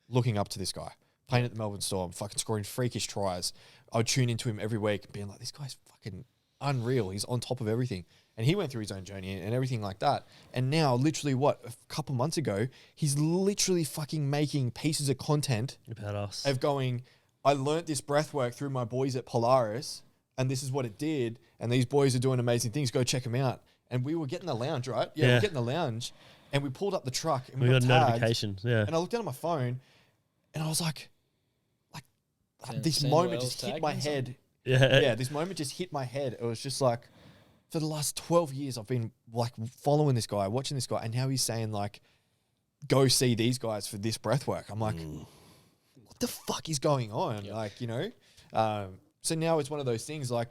looking up to this guy, playing at the Melbourne Storm, fucking scoring freakish tries. I would tune into him every week and being like, this guy's fucking unreal. He's on top of everything. And he went through his own journey and everything like that. And now, literally, a couple months ago, he's literally fucking making pieces of content About us. of going, I learnt this breath work through my boys at Polaris, and this is what it did. And these boys are doing amazing things. Go check them out. And we were getting the lounge, right? Yeah, we're getting the lounge. And we pulled up the truck and we got a tagged, notification. Yeah. And I looked down at my phone and I was like this Sand moment Wells just hit tagged my and head. Yeah. This moment just hit my head. It was just like, for the last 12 years, I've been like following this guy, watching this guy, and now he's saying like, go see these guys for this breath work. I'm like, what the fuck is going on? Yep. Like, you know? So now it's one of those things like,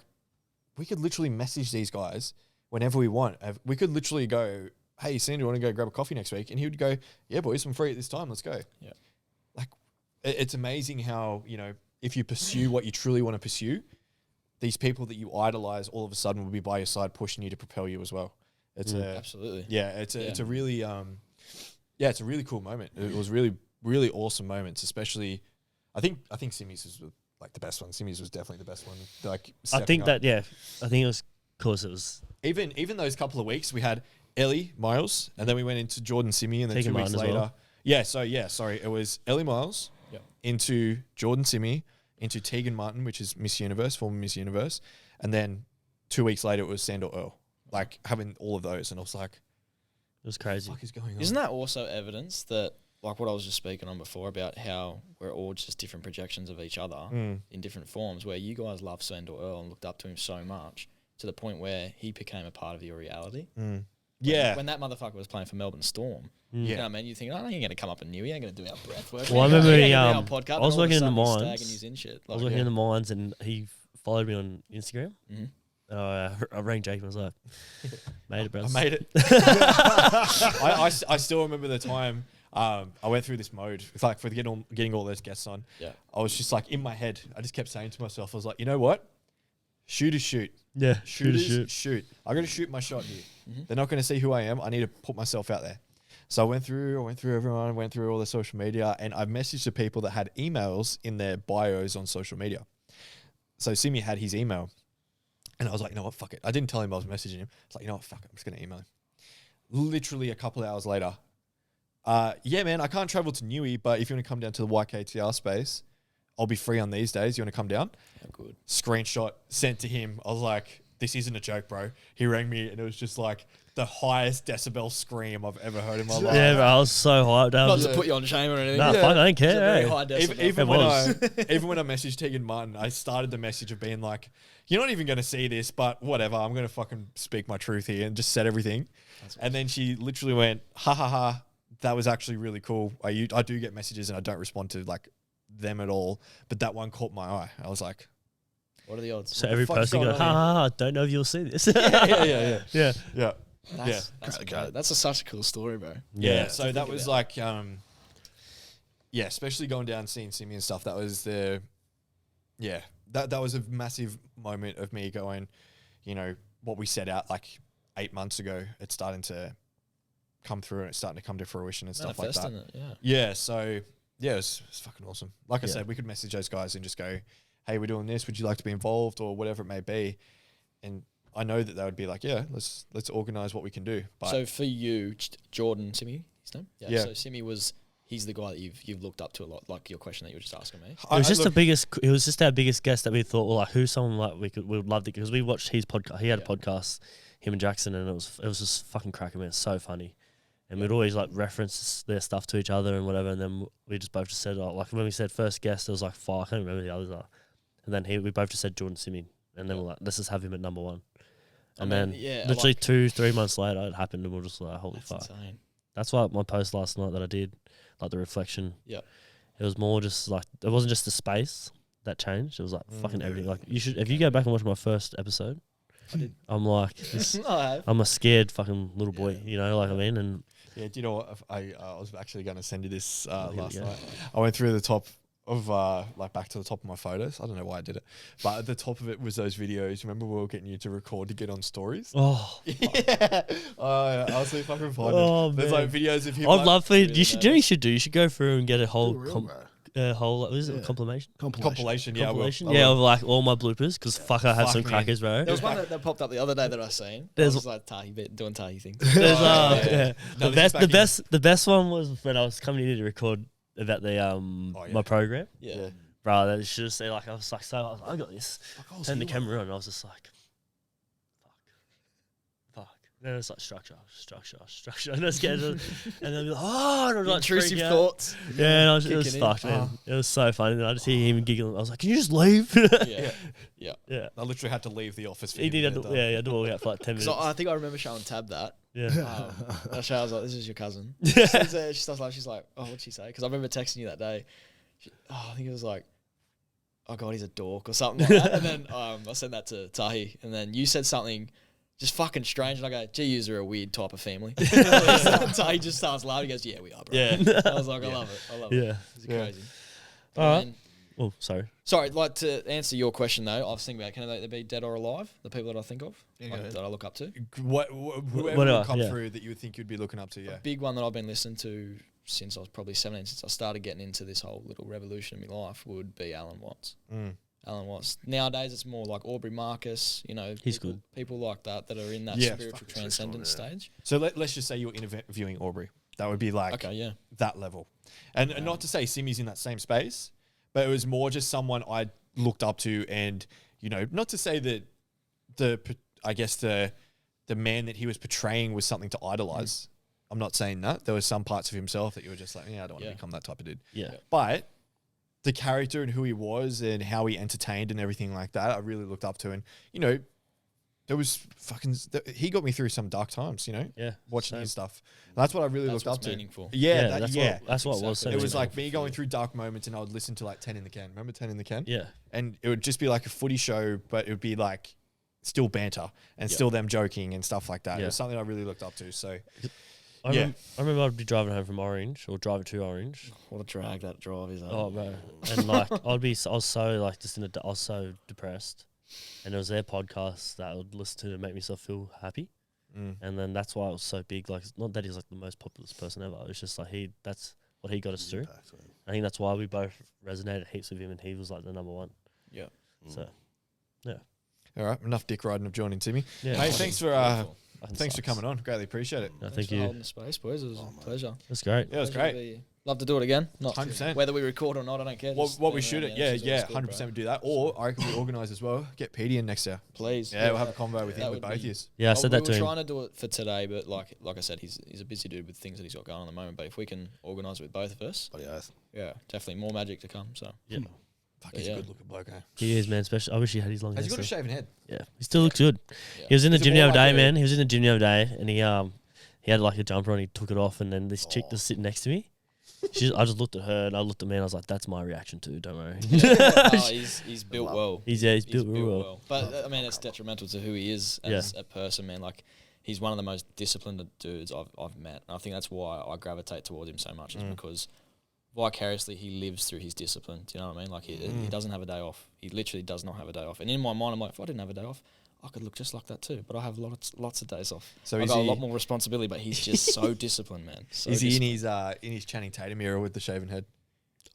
we could literally message these guys whenever we want. We could literally go, hey, Sandy, want to go grab a coffee next week? And he would go, yeah, boys, I'm free at this time. Let's go. Yeah. Like, it's amazing how, you know, if you pursue what you truly want to pursue, these people that you idolize all of a sudden will be by your side, pushing you to propel you as well. It's Absolutely. it's a really it's a really cool moment. It was really, really awesome moments, especially I think Simi's was like the best one. Simi's was definitely the best one. Like, I think stepping up. I think it was because it was even those couple of weeks we had Ellie Miles and then we went into Jordan Simi and then Tegan 2 weeks Martin as later. well. Sorry. It was Ellie Miles into Jordan Simi, into Tegan Martin, which is Miss Universe, former Miss Universe, and then 2 weeks later it was Sandor Earl. Like, having all of those, and I was like, it was crazy. what the fuck is going on? Isn't that also evidence that, like what I was just speaking on before about how we're all just different projections of each other in different forms, where you guys love Sandor Earl and looked up to him so much to the point where he became a part of your reality? Yeah. When that motherfucker was playing for Melbourne Storm, Yeah. you know what I mean? You think, oh, he ain't going to come up and new. He ain't going to do our breath work. Well, I He ain't remember gonna he, do our podcast, I was and all of a working in the sudden he's mines. stagging his in shit. I was Like, working in the mines and he followed me on Instagram. Mhm. I rang Jake and I was like, made it, bro. I made it. I still remember the time I went through this mode. It's like for getting all those guests on. Yeah. I was just like in my head. I just kept saying to myself, I was like, you know what? Shoot is shoot. Yeah, Shoot. I got to shoot my shot here. They're not going to see who I am. I need to put myself out there. So I went through everyone, went through all the social media, and I messaged the people that had emails in their bios on social media. So Simi had his email, And I was like, you know what, fuck it. I didn't tell him I was messaging him. It's like, you know what, fuck it. I'm just going to email him. Literally a couple of hours later, yeah, man, I can't travel to Newey, but if you want to come down to the YKTR space, I'll be free on these days. You want to come down? Oh, good. Screenshot sent to him. I was like, this isn't a joke, bro. He rang me and it was just like the highest decibel scream I've ever heard in my life. Yeah, bro, I was so hyped. Not to put you on shame or anything. Nah, Yeah. fuck, I don't It's a care. very Hey. high decibel. Even when I messaged Tegan Martin, I started the message of being like, you're not even going to see this, but whatever. I'm going to fucking speak my truth here and just said everything. And then she literally went, ha ha ha. That was actually really cool. I do get messages and I don't respond to like them at all. But that one caught my eye. I was like, What are the odds? So the every fuck's person going goes, on ha here? ha ha, I don't know if you'll see this. yeah. Yeah. That's such a cool story, bro. Yeah. So To that think was about. like, yeah, especially going down and seeing Simi and stuff. That was that was a massive moment of me going, you know, what we set out like 8 months ago, it's starting to come through and it's starting to come to fruition and stuff like that. Manifesting it, Yeah. So yeah, it's fucking awesome. Like I Yeah. said, we could message those guys and just go, hey, we're doing this. Would you like to be involved or whatever it may be? And I know that they would be like, yeah, let's organize what we can do. But So for you, Jordan Simi, his name? Yeah. So Simi he's the guy that you've looked up to a lot, like your question that you were just asking me. It was just it was just our biggest guest that we thought, well, like who's someone like we would love to, because we watched his podcast. He had a podcast, him and Jackson, and it was just fucking cracking, man. It's so funny. And we'd always like reference their stuff to each other and whatever, and then we just both just said, like when we said first guest, it was like 5, I can't remember the others are. And then we both just said Jordan Simi, and then we're like, let's just have him at number 1. And then literally 2-3 months later, it happened, and we're just like, holy fuck. Insane. That's why my post last night that I did, like the reflection. Yeah. It was more just like, it wasn't just the space that changed. It was like fucking everything. Like you should, if you go back and watch my first episode, I did. I'm like, this, I have. I'm a scared fucking little boy, you know, like I mean, and yeah, do you know what? I was actually going to send you this here we last go. night. I went through the top of like back to the top of my photos. I don't know why I did it, but at the top of it was those videos. Remember we were getting you to record to get on stories? oh, Yeah. I'll see if I can find Oh, it. There's man. like videos of him. I'd like, love for you. really You should do. You should do. You should go through and get a whole whole. What is it? Yeah. Compilation. compilation. Yeah, I will. Compilation. I Yeah, will. of like all my bloopers, because fuck, I have Fuck some me. crackers, bro. There was one that popped up the other day that I seen. There's- I was like Tahi doing Tahi things. There's yeah. yeah. No, The this is back in- the best one was when I was coming in to record about the yeah. my program. Yeah. Bro, that should have said, like, I was like, I got this. Turn the camera on, and I was just like, fuck. Then it's like structure, and I was getting, and then I'd be like, oh, and I'd like Intrusive freak out. thoughts. Yeah, and it was Kicking in. fucked, man. It was so funny. And I just hear him giggling. I was like, can you just leave? Yeah. Yeah. Yeah. I literally had to leave the office. For He you did to have get to, done. yeah, he had to walk out for like 10 minutes. So I think I remember showing Tab that. Yeah. And I was like, this is your cousin. She starts laughing. She's like, oh, what'd she say? Because I remember texting you that day. I think it was like, oh God, he's a dork or something like that. And then I sent that to Tahi. And then you said something just fucking strange. And I go, GUs are a weird type of family. Tahi just starts laughing. He goes, yeah, we are, bro. Yeah. I was like, I love it. I love it. Yeah. It's Yeah. crazy. All right. And- Oh, sorry. Sorry, like to answer your question though, I was thinking about, can they be dead or alive? The people that I think of, Yeah, like, go ahead. that I look up to. Whoever What would come yeah. through that you would think you'd be looking up to, yeah. Big one that I've been listening to since I was probably 17, since I started getting into this whole little revolution in my life, would be Alan Watts. Mm. Alan Watts. Nowadays, it's more like Aubrey Marcus, you know, He's people like that are in that Yeah. spiritual Fucking transcendence switched on, stage. So let's just say you were interviewing Aubrey. That would be like Okay, yeah. that level. And not to say Simi's in that same space, but it was more just someone I looked up to, and, you know, not to say that the man that he was portraying was something to idolize. I'm not saying that. There were some parts of himself that you were just like, yeah, I don't want to Yeah. become that type of dude. Yeah. But the character and who he was and how he entertained and everything like that, I really looked up to. And, you know, there was he got me through some dark times, you know, Yeah. watching Same. his stuff. And that's what I really That's looked up what's to. meaningful. Yeah, That's what it was. So it was meaningful. like me going through dark moments, and I would listen to like 10 in the Can. Remember 10 in the Can? Yeah. And it would just be like a footy show, but it would be like still banter and still them joking and stuff like that. It Yeah. was something I really looked up to. So I remember I'd be driving home from Orange, or driving to Orange. What a drag that drive is. Oh, bro. And like, I was so like just I was so depressed. And it was their podcast that I would listen to make myself feel happy. And then that's why it was so big. Like, it's not that he's like the most populous person ever. It's just like that's what he got us through. I think that's why we both resonated heaps with him, and he was like the number one. Yeah. So, it All right, enough dick riding of joining Timmy. Yeah. Mate, thanks for Fucking thanks for sucks. coming on. Greatly appreciate it. No, Thanks thank for you. holding the space, boys. It was a pleasure. That's great. Yeah, it was Pleasure to great. be- Love to do it again. Not 100%. whether we record or not, I don't care. What Just we being should, around yeah, is always good, 100% bro. would do that. Or I reckon we organise as well. Get Petey in next year. Please. Yeah, we'll have a convo with that him with would both be- yous. Yeah, I said that we to were him. trying to do it for today, but like I said, he's a busy dude with things that he's got going on at the moment. But if we can organise it with both of us, Bloody oath. yeah, definitely more magic to come. So Yeah. Fuck, But he's yeah. a good looking bloke, eh? He is, man. Especially, I wish he had his long hair. Has he got a still. shaven head? Yeah, he still looks good. Yeah. He was in the Is it gym the more other like day, a- man. He was in the gym the other day, and he had like a jumper on. He took it off, and then this chick was sitting next to me. I just looked at her, and I looked at me, and I was like, "That's my reaction too. Don't worry." oh, he's built well. He's built real well. But I mean, it's detrimental to who he is as a person, man. Like he's one of the most disciplined dudes I've met. And I think that's why I gravitate towards him so much, is because vicariously he lives through his discipline. Do you know what I mean? Like he doesn't have a day off. He literally does not have a day off. And in my mind, I'm like, if I didn't have a day off, I could look just like that too. But I have lots of days off. So I've is got a he- lot more responsibility. But he's just so disciplined, man. So Is he in disciplined. his Channing Tatum era with the shaven head?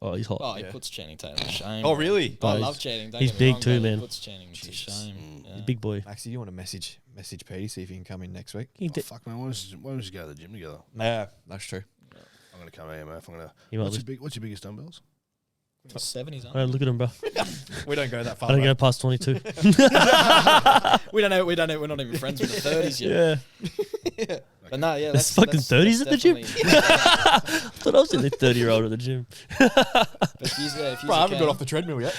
Oh, he's hot. Oh, he Yeah. puts Channing Tatum to shame. Oh, man. really? I He's- love Channing. Don't he's get me big wrong, too, but man. He puts Channing to shame. Yeah. Big boy. Maxie, you want to message Petey, see if he can come in next week? He Oh, did- fuck, man. Why don't we just go to the gym together? Yeah, that's true. I'm going to come here, man. I'm going to. He might What's your biggest dumbbells? 70s, Oh, look at him, bro. We don't go that far. I don't bro. go past 22. We don't know. We're not even friends with the 30s yet. yeah. But no, yeah, There's fucking 30s at the gym? definitely- I thought I was the 30-year-old at the gym. But if he's, yeah, if he's Bro, I a haven't got can- off the treadmill yet.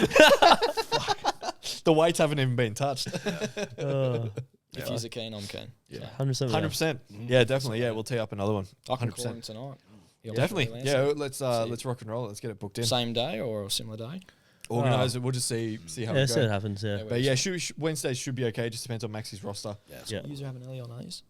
The weights haven't even been touched. If he's a keen, I'm keen. Yeah. 100%. 100%. Yeah, definitely. Yeah, we'll tee up another one. I can call 100%. him tonight. He'll Definitely. probably Yeah, answer. let's rock and roll. Let's get it booked in. Same day or a similar day. Organise it. We'll just see how Yeah, it see what goes. happens, yeah. Yeah, But yeah, Wednesdays should be okay. Just depends on Maxie's roster. Yeah. You have an early on these.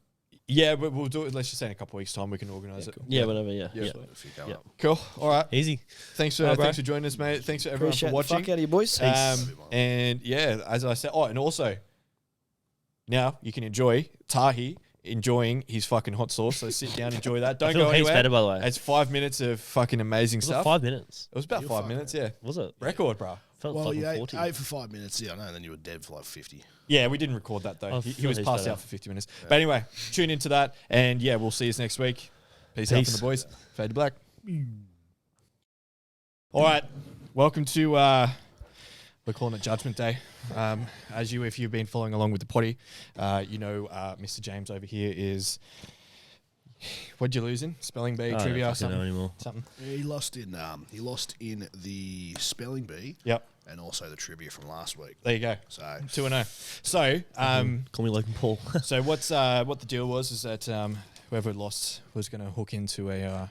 Yeah, but we'll do it. Let's just say in a couple of weeks' time we can organise Yeah, it. cool. Yeah, whatever, yeah. Yeah. Yeah. If you go Yeah. up. Cool. All right. Easy. Thanks All right, bro. for joining us, mate. Thanks for everyone Appreciate for the watching. fuck out of you, boys. And yeah, as I said, and also now you can enjoy Tahi enjoying his fucking hot sauce. So sit down, enjoy that. I Don't feel go heaps anywhere. better, by the way. It's 5 minutes of fucking amazing Was it stuff. 5 minutes? It was about You're 5 fine, minutes, yeah. Was it? Record, bro. Felt Well, fucking you ate 40. for 5 minutes, yeah, I know, and then you were dead for like 50. Yeah, we didn't record that though. I He feel was he's passed better. out for 50 minutes. But anyway, tune into that, and yeah, we'll see you next week. Peace out from Peace. the boys. Fade to black. All right, welcome to we're calling it Judgment Day. If you've been following along with the potty, Mr. James over here is. What'd you lose in? Spelling bee, I don't trivia, fucking know something. anymore. Something. He lost in the spelling bee Yep. and also the trivia from last week. There you go. So 2-0. So, Call me Logan Paul. so what the deal was is that whoever lost was going to hook into a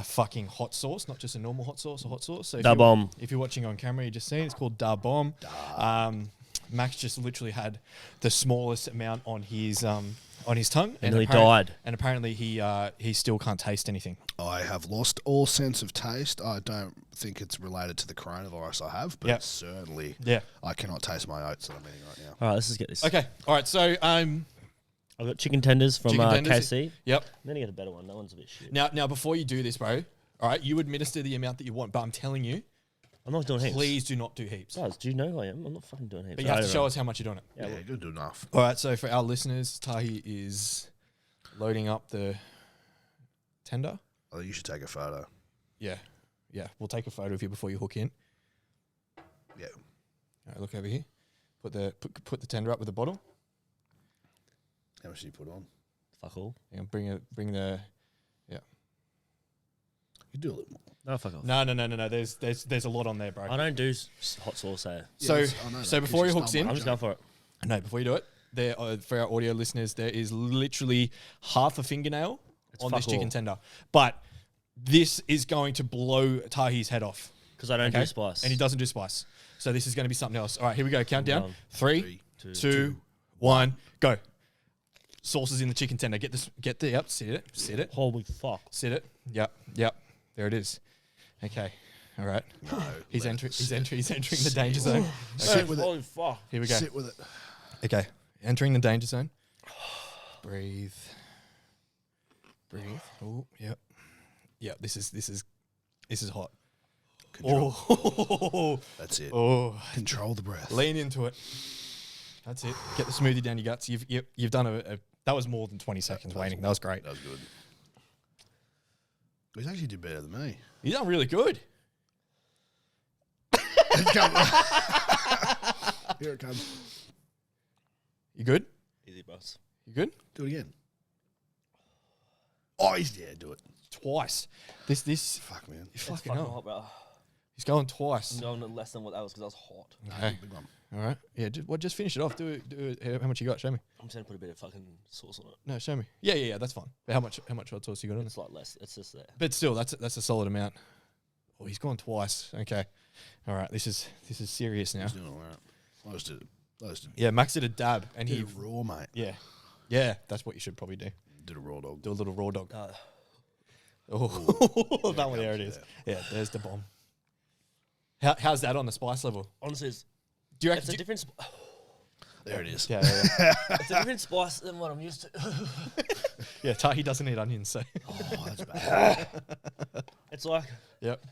fucking hot sauce, not just a normal hot sauce, a hot sauce. So Da bomb. if you're watching on camera, you just seen it's called Da Bomb. Max just literally had the smallest amount on his tongue, And he apparent- died. And apparently he still can't taste anything. I have lost all sense of taste. I don't think it's related to the coronavirus I have, but Yep. certainly Yeah. I cannot taste my oats that I'm eating right now. All right, let's just get this. Okay. All right. So I've got chicken tenders from Chicken tenders. KC. yep. I'm going to get a better one. That one's a bit shit. Now before you do this, bro. All right, you administer the amount that you want, but I'm telling you, I'm not doing heaps. please do not do heaps. Guys, do you know who I am? I'm not fucking doing heaps. But you have to show us how much you're doing it. Yeah, you're good enough. All right, so for our listeners, Tahi is loading up the tender. I think you should take a photo. Yeah, we'll take a photo of you before you hook in. Yeah. All right, look over here. Put the tender up with the bottle. How much do you put on? Fuck all. And bring the. You do a little more. No, fuck off. No. There's a lot on there, bro. I don't do hot sauce, eh? So Yeah, I know that, so 'cause before he you hooks stole in, my I'm just going for it. no, before you do it, there for our audio listeners, there is literally half a fingernail It's on this fuck chicken all. tender, but this is going to blow Tahi's head off. Because I don't Okay? do spice. And he doesn't do spice. So this is going to be something else. All right, here we go. Countdown. One, 3, two, 2, 1, go. Sauce is in the chicken tender. Yep, sit it. Holy fuck. Sit it. Yep. There it is. Okay. All right. No. He's let entering. it He's sit. entering. He's entering the danger zone. Sit with it. Holy fuck. Here we go. Sit with it. Okay. Entering the danger zone. Breathe. Oh, yep. Yep. This is hot. Control. Oh. That's it. Oh. Control the breath. Lean into it. That's it. Get the smoothie down your guts. You've done that was more than 20 seconds waiting. That was great. That was good. He's actually did better than me. You done really good. Here it comes. You good? Easy, boss. You good? Do it again. Oh, do it. Twice. This Fuck, man. fucking hell. hot, bro. He's going twice. I'm going less than what that was because I was hot. Okay. Big one. All right. Yeah. Just finish it off. Do it. How much you got? Show me. I'm just going to put a bit of fucking sauce on it. No, show me. Yeah. That's fine. But how much hot sauce you got on it? It's like less. It's just there. But still, that's a solid amount. Oh, he's gone twice. Okay. All right. This is serious now. He's doing all right. I just did it. Yeah, Max did a dab and Did he a raw, mate. Yeah. That's what you should probably do. Did a raw dog. Do a little raw dog. Uh, Oh, that one. There it is. Yeah, there's the bomb. How's that on the spice level? honestly, it's Do you a reckon? different. There it is. Yeah. It's a different spice than what I'm used to. Yeah, Tahi doesn't eat onions, so. Oh, that's bad. It's like Yep.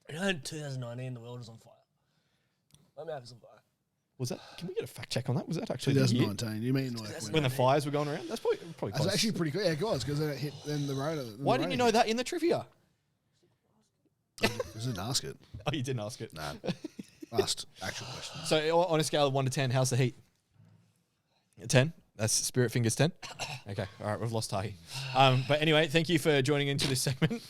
you know, in 2019, the world was on fire. My mouth is on fire. Was that? Can we get a fact check on that? Was that actually the year 2019. You mean like when the fires were going around? That's probably That's close. actually pretty good. Yeah, it was because then it hit then the Rona. Why didn't you know that in the trivia? Because I didn't ask it. Oh, you didn't ask it. Nah. Asked actual questions. So on a scale of 1 to 10, how's the heat? A 10. That's Spirit Fingers 10. Okay, all right, we've lost Tahi. But anyway, thank you for joining into this segment.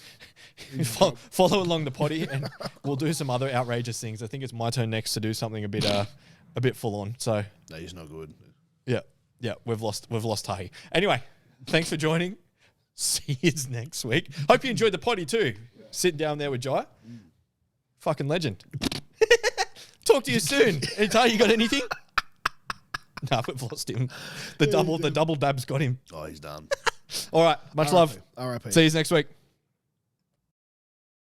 Follow along the potty, and we'll do some other outrageous things. I think it's my turn next to do something a bit full on. So No, he's not good. yeah, we've lost Tahi. Anyway, thanks for joining. See you next week. Hope you enjoyed the potty too. Sitting down there with Jyi. Fucking legend. Talk to you soon. Hey, Tahi, you got anything? No, we've lost him. The double dab's got him. Oh, he's done. All right, much love. R.I.P. See you next week.